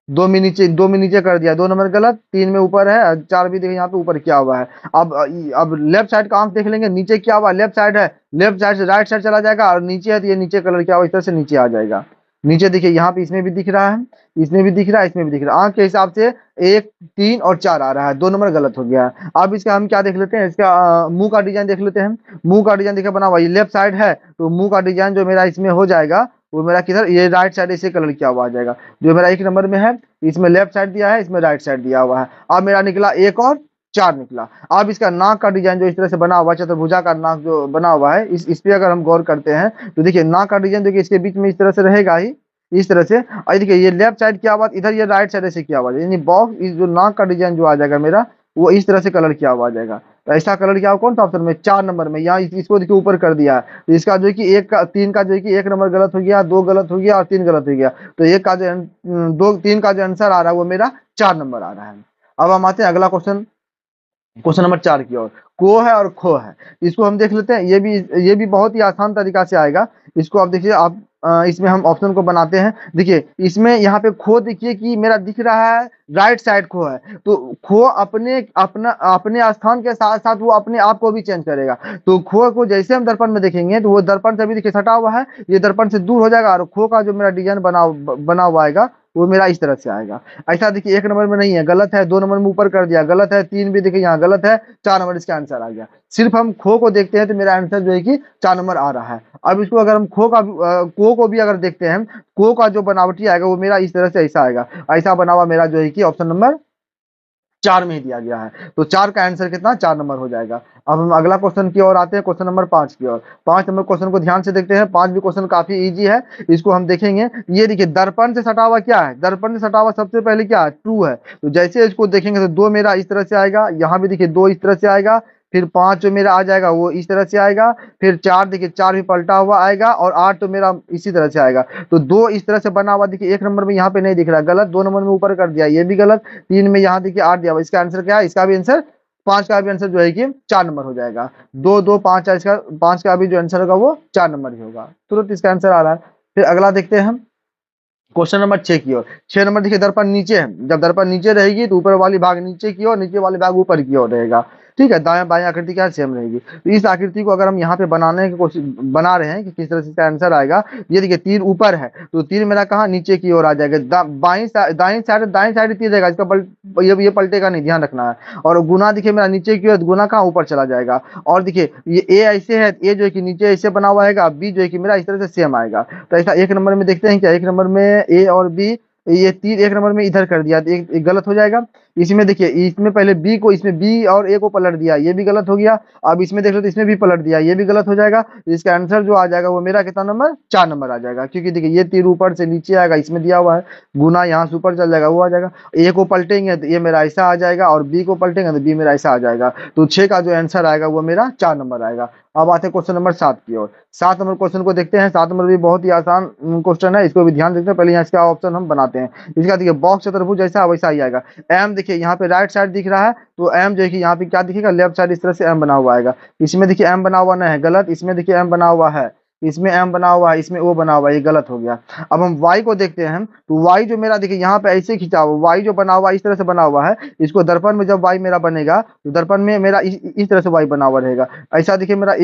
2 में नीचे कर दिया, 2 नंबर गलत, 3 में ऊपर है, 4 भी देखिए यहाँ पे ऊपर किया हुआ है। अब लेफ्ट साइड का आंख देख लेंगे, नीचे क्या हुआ, लेफ्ट साइड है, लेफ्ट साइड से राइट साइड चला जाएगा, और नीचे है तो ये नीचे कलर क्या हुआ, इस तरह से नीचे आ जाएगा। नीचे देखिए यहाँ पे इसमें भी दिख रहा है, इसमें भी दिख रहा है, इसमें भी दिख रहा है, आंख के हिसाब से 1, 3 और 4 आ रहा है, 2 नंबर गलत हो गया है। अब इसका हम क्या देख लेते हैं, इसका मुंह का डिजाइन देख लेते हैं। मुंह का डिजाइन देखिए बना हुआ, ये लेफ्ट साइड है, तो मुंह का डिजाइन जो मेरा इसमें हो जाएगा वो मेरा किधर, ये राइट साइड इसे कलर किया हुआ आ जाएगा। जो मेरा 1 नंबर में है, इसमें लेफ्ट साइड दिया है, इसमें राइट साइड दिया हुआ है। अब मेरा निकला 1 और 4 निकला। अब इसका नाक का डिजाइन जो इस तरह से बना हुआ है, चतुर्भुजा का नाक जो बना हुआ है, इस पे अगर हम गौर करते हैं, तो देखिए नाक का डिजाइन देखिए इसके बीच में इस तरह से रहेगा ही, इस तरह से। और देखिए ये लेफ्ट साइड किया हुआ, इधर ये राइट साइड ऐसे किया हुआ है, यानी बॉक्स इस जो नाक का डिजाइन जो आ जाएगा मेरा, वो इस तरह से कलर किया हुआ आ जाएगा। तो ऐसा कलर किया हुआ कौन सा ऑप्शन में, 4 नंबर में। यहाँ इसको देखिए ऊपर कर दिया है, तो इसका जो है कि 3 का जो है कि 1 नंबर गलत हो गया, 2 गलत हो गया और 3 गलत हो गया। तो 1 का जो 3 का जो आंसर आ रहा है वो मेरा 4 नंबर आ रहा है। अब हम आते हैं अगला क्वेश्चन, क्वेश्चन नंबर 4 की ओर। को है और खो है, इसको हम देख लेते हैं। ये भी बहुत ही आसान तरीका से आएगा। इसको आप देखिए, आप इसमें हम ऑप्शन को बनाते हैं। देखिए इसमें यहाँ पे खो देखिए कि मेरा दिख रहा है राइट साइड खो है, तो खो अपने स्थान के साथ साथ वो अपने आप को भी चेंज करेगा। तो खो को जैसे हम दर्पण में देखेंगे, तो वो दर्पण से भी देखिए सटा हुआ है, ये दर्पण से दूर हो जाएगा, और खो का जो मेरा डिजाइन बना हुआ आएगा वो मेरा इस तरह से आएगा। ऐसा देखिए 1 नंबर में नहीं है, गलत है, 2 नंबर में ऊपर कर दिया, गलत है, 3 भी देखिए यहाँ गलत है, 4 नंबर इसका आंसर आ गया। सिर्फ हम खो को देखते हैं तो मेरा आंसर जो है कि 4 नंबर आ रहा है। अब इसको अगर हम को भी अगर देखते हैं, को का जो बनावटी आएगा वो मेरा इस तरह से ऐसा आएगा, ऐसा बना हुआ मेरा जो है कि ऑप्शन नंबर 4 में ही दिया गया है। तो 4 का आंसर कितना, 4 नंबर हो जाएगा। अब हम अगला क्वेश्चन की ओर आते हैं, क्वेश्चन नंबर 5 की ओर। 5 नंबर क्वेश्चन को ध्यान से देखते हैं। 5 भी क्वेश्चन काफी इजी है, इसको हम देखेंगे। ये देखिए दर्पण से सटा हुआ क्या है, दर्पण से सटा हुआ सबसे पहले क्या है, ट्रू है। तो जैसे इसको देखेंगे तो 2 मेरा इस तरह से आएगा, यहाँ भी देखिए 2 इस तरह से आएगा, फिर 5 जो मेरा आ जाएगा वो इस तरह से आएगा, फिर 4 देखिए 4 भी पलटा हुआ आएगा, और 8 तो मेरा इसी तरह से आएगा। तो 2 इस तरह से बना हुआ देखिए 1 नंबर में यहाँ पे नहीं दिख रहा, गलत, 2 नंबर में ऊपर कर दिया, ये भी गलत, 3 में यहाँ देखिए 8 दिया हुआ, इसका आंसर क्या है, इसका भी आंसर 5 का भी आंसर जो है कि 4 नंबर हो जाएगा। 2 2 5 है, इसका 5 का भी जो आंसर होगा वो 4 नंबर ही होगा, तुरंत इसका आंसर आ रहा है। फिर अगला देखते हैं हम क्वेश्चन नंबर 6 की ओर। 6 नंबर देखिए दर्पण नीचे है, जब दर्पण नीचे रहेगी तो ऊपर वाली भाग नीचे की ओर, नीचे वाली भाग ऊपर की ओर रहेगा। ठीक है, दाएं बाएं आकृति क्या सेम रहेगी। तो इस आकृति को अगर हम यहाँ पे बनाने की कोशिश बना रहे हैं कि किस तरह से इसका आंसर आएगा, ये देखिए तीर ऊपर है, तो तीर मेरा कहाँ नीचे की ओर आ जाएगा, दाएं साइड तीर रहेगा, इसका ये पलटेगा नहीं, ध्यान रखना है। और गुना देखिए मेरा नीचे की ओर, गुना कहाँ ऊपर चला जाएगा। और देखिए ये ए ऐसे है, ए जो है कि नीचे ऐसे बना हुआ है, बी जो है कि मेरा इस तरह से सेम आएगा। तो ऐसा 1 नंबर में देखते हैं क्या, 1 नंबर में ए और बी, ये तीर 1 नंबर में इधर कर दिया तो एक गलत हो जाएगा। इसमें देखिए इसमें पहले बी को, इसमें बी और ए को पलट दिया, ये भी गलत हो गया। अब इसमें देख लो तो इसमें भी पलट दिया, ये भी गलत हो जाएगा। इसका आंसर जो आ जाएगा वो मेरा कितना नंबर, 4 नंबर आ जाएगा, क्योंकि देखिए ये तीर ऊपर से नीचे आएगा, इसमें दिया हुआ है, गुना यहाँ से ऊपर चल जाएगा, वो आ जाएगा। ए को पलटेंगे तो ये मेरा ऐसा आ जाएगा, और बी को पलटेंगे तो बी मेरा ऐसा आ जाएगा। तो 6 का जो आंसर आएगा वो मेरा 4 नंबर आएगा। अब आते हैं क्वेश्चन नंबर 7 की ओर। 7 नंबर क्वेश्चन को देखते हैं। 7 नंबर भी बहुत ही आसान क्वेश्चन है, इसको भी ध्यान देखते हैं। पहले यहाँ इसका ऑप्शन हम बनाते हैं। इसका देखिए बॉक्स चतुर्भुज जैसा वैसा ही आएगा। एम देखिए यहाँ पे राइट साइड दिख रहा है, तो एम जो है कि यहाँ पे क्या दिखेगा, लेफ्ट साइड इस तरह से एम बना हुआ आएगा। इसमें देखिए एम बना हुआ नहीं है, गलत, इसमें देखिए एम बना हुआ है, इसमें एम बना हुआ है, इसमें ओ बना हुआ है, ये गलत हो गया। अब हम वाई को देखते हैं, तो वाई जो मेरा देखिए यहाँ पे ऐसे खिंचा हुआ, वाई जो बना हुआ है इस तरह से बना हुआ है, इसको दर्पण में जब वाई मेरा बनेगा तो दर्पण में मेरा इस तरह से वाई बना हुआ रहेगा। ऐसा देखिए मेरा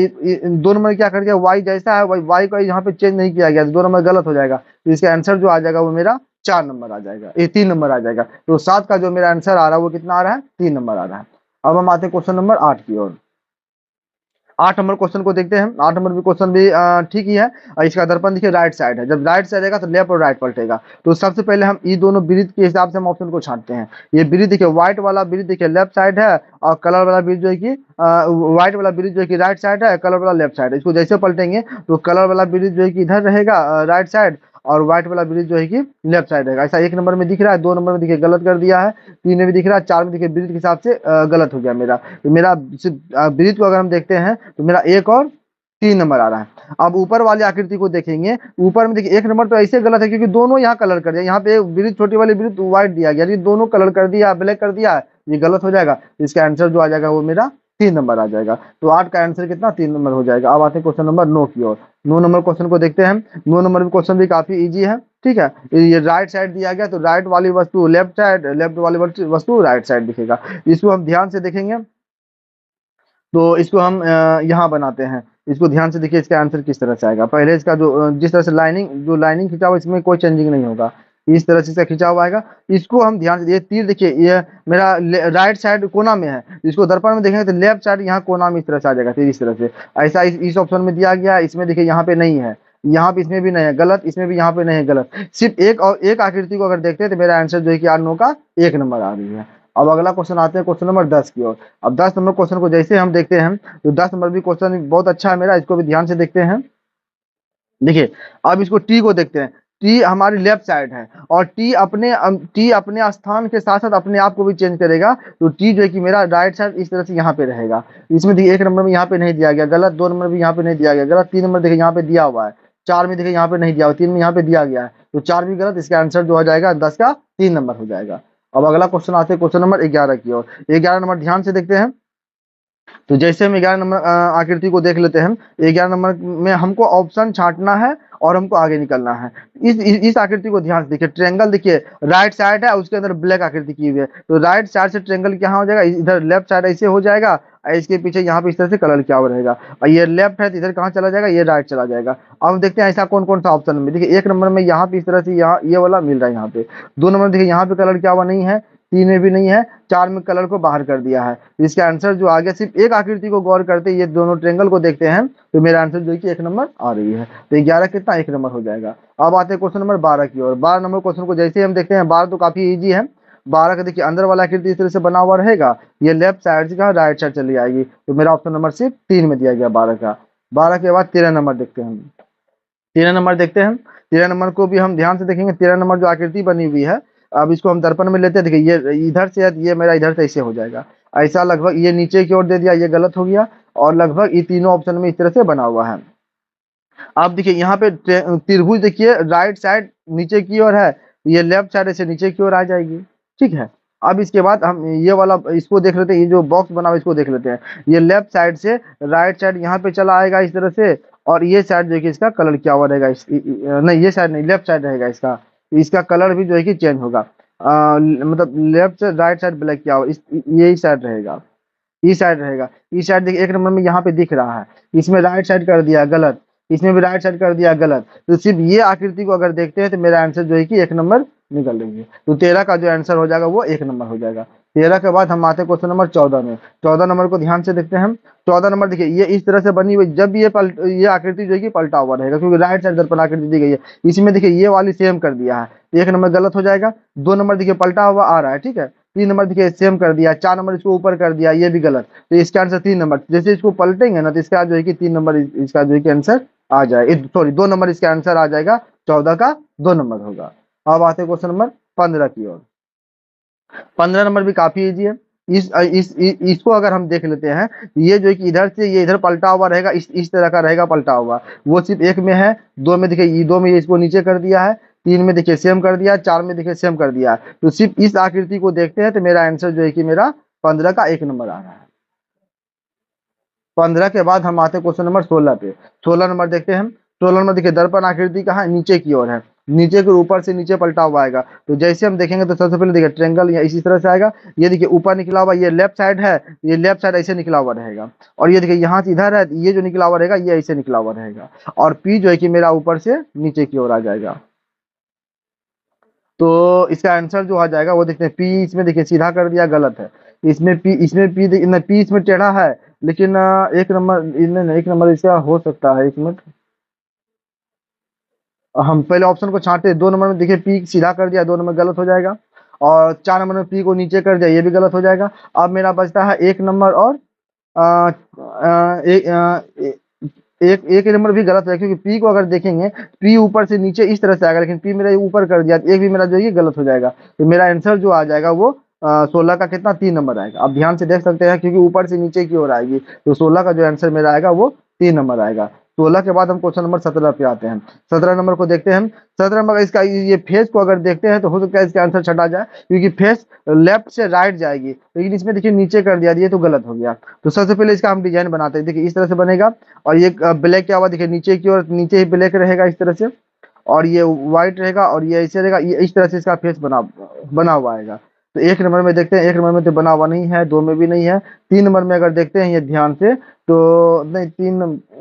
दो नंबर क्या कर दिया, वाई जैसा है वाई को यहाँ पे चेंज नहीं किया गया, तो दो नंबर गलत हो जाएगा। तो इसका आंसर जो आ जाएगा वो मेरा 4 नंबर आ जाएगा, ये 3 नंबर आ जाएगा। तो 7 का जो मेरा आंसर आ रहा है वो कितना आ रहा है, 3 नंबर आ रहा है। अब हम आते हैं क्वेश्चन नंबर 8 की ओर। 8 नंबर क्वेश्चन को देखते हैं। 8 नंबर भी क्वेश्चन भी ठीक ही है। और इसका दर्पण देखिए राइट साइड है, जब राइट साइड रहेगा तो लेफ्ट और राइट पलटेगा। तो सबसे पहले हम ये दोनों वृत्त के हिसाब से हम ऑप्शन को छांटते हैं। ये वृत्त देखिए व्हाइट वाला वृत्त देखिए लेफ्ट साइड है, और कलर वाला वृत्त जो है कि व्हाइट वाला वृत्त जो है कि राइट साइड है, कलर वाला लेफ्ट साइड है। इसको जैसे पलटेंगे तो कलर वाला वृत्त जो है कि इधर रहेगा राइट साइड, और व्हाइट वाला ब्रिज जो है कि लेफ्ट साइड रहेगा। ऐसा 1 नंबर में दिख रहा है, 2 नंबर में देखिए गलत कर दिया है, 3 में भी दिख रहा है, 4 में देखिए ब्रिज के हिसाब से गलत हो गया मेरा। तो मेरा ब्रिज को अगर हम देखते हैं तो मेरा 1 और 3 नंबर आ रहा है। अब ऊपर वाली आकृति को देखेंगे, ऊपर में देखिए 1 नंबर तो ऐसे गलत है क्योंकि दोनों यहाँ कलर कर दिया, यहाँ पे ब्रिज छोटी वाली ब्रिज व्हाइट दिया गया, ये दोनों कलर कर दिया, ब्लैक कर दिया, ये गलत हो जाएगा। इसका आंसर जो आ जाएगा वो मेरा 3 नंबर आ जाएगा। तो 8 का आंसर कितना, 3 नंबर हो जाएगा। अब आते हैं क्वेश्चन नंबर 9 की ओर। 9 नंबर क्वेश्चन को देखते हैं। 9 नंबर क्वेश्चन भी काफी इजी है, ठीक है। ये राइट साइड दिया गया तो राइट वाली वस्तु लेफ्ट साइड, लेफ्ट वाली वस्तु राइट साइड दिखेगा। इसको हम ध्यान से देखेंगे तो इसको हम यहाँ बनाते हैं। इसको ध्यान से देखिए, इसका आंसर किस तरह से आएगा। पहले इसका जो जिस तरह से लाइनिंग खिंचा हुआ, इसमें कोई चेंजिंग नहीं होगा, इस तरह से इसका खिंचा हुआ आएगा। इसको हम ध्यान से, ये तीर देखिए ये मेरा राइट साइड कोना में है, इसको दर्पण में देखेंगे तो लेफ्ट साइड यहाँ कोना में इस तरह से आ जाएगा, तीर इस तरह से। ऐसा इस ऑप्शन में दिया गया है, इसमें देखिए यहाँ पे नहीं है, यहाँ पे इसमें भी नहीं है गलत, इसमें भी यहाँ पे नहीं है गलत। सिर्फ एक आकृति को अगर देखते हैं तो मेरा आंसर जो है कि 8 9 का 1 नंबर आ रही है। अब अगला क्वेश्चन आते हैं क्वेश्चन नंबर 10 की ओर। अब 10 नंबर क्वेश्चन को जैसे हम देखते हैं तो 10 नंबर भी क्वेश्चन बहुत अच्छा है मेरा, इसको भी ध्यान से देखते हैं। देखिए अब इसको टी को देखते हैं। टी हमारी लेफ्ट साइड है, और टी अपने स्थान के साथ साथ अपने आप को भी चेंज करेगा। तो टी जो है कि मेरा राइट साइड इस तरह से यहाँ पे रहेगा। इसमें देखिए 1 नंबर में यहाँ पे नहीं दिया गया, गलत। 2 नंबर भी यहाँ पे नहीं दिया गया, गलत। 3 नंबर देखिए यहाँ पे दिया हुआ है, 4 में देखिए यहाँ पे नहीं दिया हुआ, 3 में यहाँ पे दिया गया है, तो 4 भी गलत। इसका आंसर जो हो जाएगा 10 का 3 नंबर हो जाएगा। अब अगला क्वेश्चन आते हैं क्वेश्चन नंबर 11 की ओर। 11 नंबर ध्यान से देखते हैं। तो जैसे हम 11 नंबर आकृति को देख लेते हैं। 11 नंबर में हमको ऑप्शन छांटना है और हमको आगे निकलना है। इस आकृति को ध्यान से देखिए। ट्रेंगल देखिए राइट साइड है, उसके अंदर ब्लैक आकृति की हुई है, तो राइट साइड से ट्रेंगल क्या हो जाएगा, इधर लेफ्ट साइड ऐसे हो जाएगा, और इसके पीछे यहाँ पे इस तरह से कलर क्या हुआ रहेगा, और ये लेफ्ट है तो इधर कहाँ चला जाएगा, ये राइट चला जाएगा। अब देखते हैं ऐसा कौन कौन सा ऑप्शन में। देखिए 1 नंबर में यहाँ पे इस तरह से यहाँ ये वाला मिल रहा है यहाँ पे। 2 नंबर देखिए यहाँ पे कलर क्या हुआ नहीं है, 3 में भी नहीं है, 4 में कलर को बाहर कर दिया है। इसका आंसर जो आ गया, सिर्फ एक आकृति को गौर करते ये दोनों ट्रेंगल को देखते हैं तो मेरा आंसर जो है कि 1 नंबर आ रही है। तो 11 कितना, 1 नंबर हो जाएगा। अब आते हैं क्वेश्चन नंबर 12 की ओर। 12 नंबर क्वेश्चन को जैसे हम देखते हैं, 12 तो काफी इजी है। 12 का देखिए अंदर वाला आकृति इस तरह से बना हुआ रहेगा, ये लेफ्ट साइड से कहा राइट साइड चली आएगी, तो मेरा ऑप्शन नंबर सिर्फ 3 में दिया गया 12 का। 12 के बाद 13 नंबर देखते हैं। 13 नंबर देखते हैं। 13 नंबर को भी हम ध्यान से देखेंगे। 13 नंबर जो आकृति बनी हुई है, अब इसको हम दर्पण में लेते हैं। देखिए ये इधर से है, ये मेरा इधर से ऐसे हो जाएगा, ऐसा लगभग ये नीचे की ओर दे दिया, ये गलत हो गया, और लगभग ये तीनों ऑप्शन में इस तरह से बना हुआ है। अब देखिए यहाँ पे त्रिभुज देखिए राइट साइड नीचे की ओर है, ये लेफ्ट साइड से नीचे की ओर आ जाएगी, ठीक है। अब इसके बाद हम ये वाला इसको देख लेते हैं, ये जो बॉक्स बना हुआ इसको देख लेते हैं। ये लेफ्ट साइड से राइट साइड यहाँ पे चला आएगा इस तरह से, और ये साइड जो है कि इसका कलर क्या हुआ रहेगा, नहीं ये साइड नहीं, लेफ्ट साइड रहेगा इसका, इसका कलर भी जो है कि चेंज होगा। मतलब लेफ्ट से राइट साइड ब्लैक क्या होगा, यही साइड रहेगा, ई साइड रहेगा। ई साइड देखिए 1 नंबर में यहाँ पे दिख रहा है, इसमें राइट साइड कर दिया गलत, इसमें भी राइट साइड कर दिया गलत। तो सिर्फ ये आकृति को अगर देखते हैं तो मेरा आंसर जो है कि 1 नंबर निकल रही है। तो 13 का जो आंसर हो जाएगा वो 1 नंबर हो जाएगा। 13 के बाद हम आते हैं क्वेश्चन नंबर 14 में। 14 नंबर को ध्यान से देखते हैं। 14 नंबर देखिए ये इस तरह से बनी हुई, जब ये आकृति जो है कि पलटा हुआ रहेगा, क्योंकि राइट साइड दर्पण आकृति दी गई है। इसमें देखिए ये वाली सेम कर दिया है, 1 नंबर गलत हो जाएगा। 2 नंबर देखिए पलटा हुआ आ रहा है, ठीक है। 3 नंबर देखिए सेम कर दिया, 4 नंबर इसको ऊपर कर दिया, ये भी गलत। तो इसका आंसर 3 नंबर, जैसे इसको पलटेंगे ना तो इसका जो है कि 3 नंबर इसका जो है कि आंसर आ जाए, सॉरी 2 नंबर इसका आंसर आ जाएगा। 14 का 2 नंबर होगा। अब आते हैं क्वेश्चन नंबर 15 की ओर। 15 नंबर भी काफी इजी है। इसको अगर हम देख लेते हैं, ये जो है कि इधर से ये इधर पलटा हुआ रहेगा, इस तरह का रहेगा पलटा हुआ, वो सिर्फ 1 में है। 2 में देखिए 2 में ये इसको नीचे कर दिया है, 3 में देखिए सेम कर दिया, 4 में देखिए सेम कर दिया। तो सिर्फ इस आकृति को देखते हैं तो मेरा आंसर जो है कि मेरा 15 का 1 नंबर आ रहा है। 15 के बाद हम आते हैं क्वेश्चन नंबर 16 पे। 16 नंबर देखते हैं। 16 नंबर देखिए दर्पण आकृति कहाँ है, नीचे की ओर है, नीचे के ऊपर से नीचे पलटा हुआ आएगा। तो जैसे हम देखेंगे तो सबसे पहले देखिए ट्रायंगल या इसी तरह से आएगा। ये देखिए ऊपर निकला हुआ ये लेफ्ट साइड है, ये लेफ्ट साइड ऐसे निकला हुआ रहेगा। और ये देखिए यहाँ से इधर है, ये जो निकला हुआ रहेगा ये ऐसे निकला हुआ रहेगा। और पी जो है कि मेरा ऊपर से नीचे की ओर आ जाएगा। तो इसका आंसर जो आ जाएगा वो देखते हैं, पी इसमें देखिए सीधा कर दिया, गलत है। पी इसमें टेढ़ा है, लेकिन एक नंबर इनमें, एक नंबर इसका हो सकता है। एक मिनट, हम पहले ऑप्शन को छांटते हैं। 2 नंबर में देखिए पी सीधा कर दिया, 2 नंबर गलत हो जाएगा। और 4 नंबर में पी को नीचे कर दिया, ये भी गलत हो जाएगा। अब मेरा बचता है 1 नंबर और अ, अ, एक एक एक नंबर भी गलत है, क्योंकि पी को अगर देखेंगे पी ऊपर से नीचे इस तरह से आएगा, लेकिन पी मेरा ऊपर कर दिया, एक भी मेरा जो है ये गलत हो जाएगा। तो मेरा आंसर जो आ जाएगा वो 16 का कितना, 3 नंबर आएगा। आप ध्यान से देख सकते हैं, क्योंकि ऊपर से नीचे की ओर आएगी, तो 16 का जो आंसर मेरा आएगा वो 3 नंबर आएगा। 16 के बाद हम क्वेश्चन नंबर 17 पे आते हैं। 17 नंबर को देखते हैं। 17 नंबर इसका ये फेस को अगर देखते हैं तो हो सकता है इसका आंसर छटा जाए, क्योंकि फेस लेफ्ट से राइट जाएगी, लेकिन इसमें देखिए नीचे कर दिया, ये तो गलत हो गया। तो सबसे पहले इसका हम डिजाइन बनाते हैं। देखिए इस तरह से बनेगा, और ये ब्लैक क्या हुआ, देखिए नीचे की ओर, नीचे ही ब्लैक रहेगा इस तरह से, और ये व्हाइट रहेगा, और ये ऐसे रहेगा, ये इस तरह से इसका फेस बना हुआ आएगा। तो 1 नंबर में देखते हैं, 1 नंबर में तो बना हुआ नहीं है, 2 में भी नहीं है। 3 नंबर में अगर देखते हैं ये ध्यान से, तो नहीं,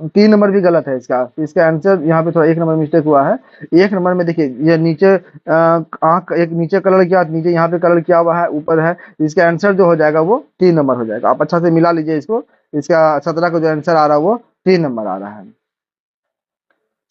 3 नंबर भी गलत है इसका। तो इसका आंसर यहाँ पे थोड़ा 1 नंबर मिस्टेक हुआ है। 1 नंबर में देखिए ये नीचे आंख एक नीचे कलर किया, नीचे यहाँ पे कलर किया हुआ है, ऊपर है। इसका आंसर जो हो जाएगा वो 3 नंबर हो जाएगा। आप अच्छा से मिला लीजिए इसको। इसका 17 का जो आंसर आ रहा है वो 3 नंबर आ रहा है।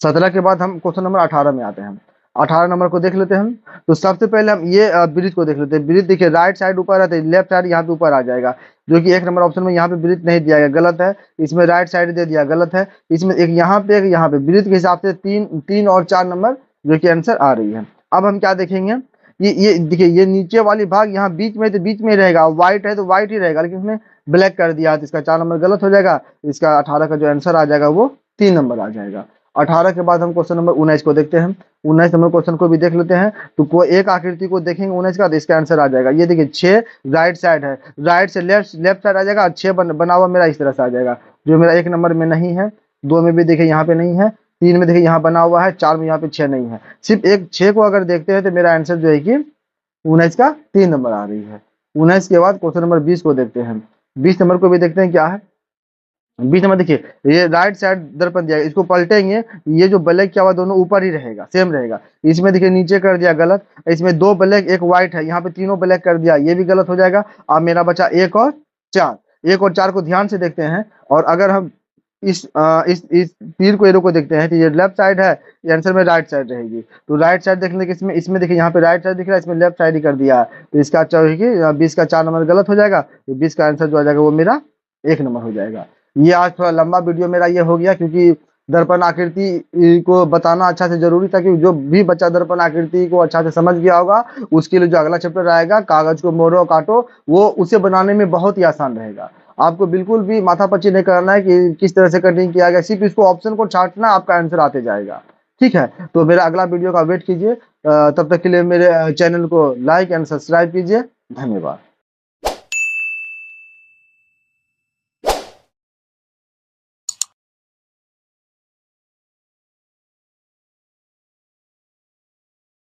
17 के बाद हम क्वेश्चन नंबर 18 में आते हैं। 18 नंबर को देख लेते हैं। तो सबसे पहले हम ये ब्रिज को देख लेते हैं। ब्रिज देखिए राइट साइड ऊपर है, तो लेफ्ट साइड यहाँ पे ऊपर आ जाएगा, जो कि 1 नंबर ऑप्शन में यहाँ पे ब्रिज नहीं दिया गया, गलत है। इसमें राइट साइड दे दिया, गलत है। इसमें एक यहाँ पे ब्रिज के हिसाब से 3 और 4 नंबर जो कि आंसर आ रही है। अब हम क्या देखेंगे, ये देखिए ये नीचे वाली भाग यहाँ बीच में, तो बीच में रहेगा, व्हाइट है तो व्हाइट ही रहेगा, लेकिन इसमें ब्लैक कर दिया, तो इसका 4 नंबर गलत हो जाएगा। इसका 18 का जो आंसर आ जाएगा वो 3 नंबर आ जाएगा। 18 के बाद हम क्वेश्चन नंबर 19 को देखते हैं। 19 नंबर क्वेश्चन को भी देख लेते हैं। तो कोई एक आकृति को देखेंगे 19 का, तो इसका आंसर आ जाएगा। ये देखिए 6 राइट साइड है, राइट से लेफ्ट साइड आ जाएगा, और 6 बना हुआ मेरा इस तरह से आ जाएगा, जो मेरा 1 नंबर में नहीं है, 2 में भी देखिए यहाँ पे नहीं है, 3 में देखिए यहाँ बना हुआ है, 4 में यहाँ पे 6 नहीं है। सिर्फ एक 6 को अगर देखते हैं तो मेरा आंसर जो है कि 19 का 3 नंबर आ रही है। 19 के बाद क्वेश्चन नंबर 20 को देखते हैं। 20 नंबर को भी देखते हैं क्या है। 20 नंबर देखिए, ये राइट साइड दर्पण दिया है, इसको पलटेंगे, ये जो ब्लैक क्या हुआ दोनों ऊपर ही रहेगा, सेम रहेगा। इसमें देखिए नीचे कर दिया, गलत। इसमें 2 ब्लैक 1 व्हाइट है, यहाँ पे तीनों ब्लैक कर दिया, ये भी गलत हो जाएगा। अब मेरा बचा 1 और 4। 1 और 4 को ध्यान से देखते हैं, और अगर हम इस तीर को, एरो को देखते हैं, तो ये लेफ्ट साइड है, ये आंसर में राइट साइड रहेगी। तो राइट साइड देखने के इसमें देखिए यहाँ पे राइट साइड दिख रहा है, इसमें लेफ्ट साइड ही कर दिया है। तो इसका अच्छा होगी 20 का 4 नंबर गलत हो जाएगा। तो 20 का आंसर जो आ जाएगा वो मेरा 1 नंबर हो जाएगा। ये आज थोड़ा लंबा वीडियो मेरा ये हो गया, क्योंकि दर्पण आकृति को बताना अच्छा से जरूरी था, कि जो भी बच्चा दर्पण आकृति को अच्छा से समझ गया होगा, उसके लिए जो अगला चैप्टर आएगा कागज को मोड़ो काटो, वो उसे बनाने में बहुत ही आसान रहेगा। आपको बिल्कुल भी माथापच्ची नहीं करना है कि किस तरह से कटिंग किया गया, सिर्फ इसको ऑप्शन को छांटना, आपका आंसर आते जाएगा। ठीक है, तो मेरा अगला वीडियो का वेट कीजिए। तब तक के लिए मेरे चैनल को लाइक एंड सब्सक्राइब कीजिए। धन्यवाद।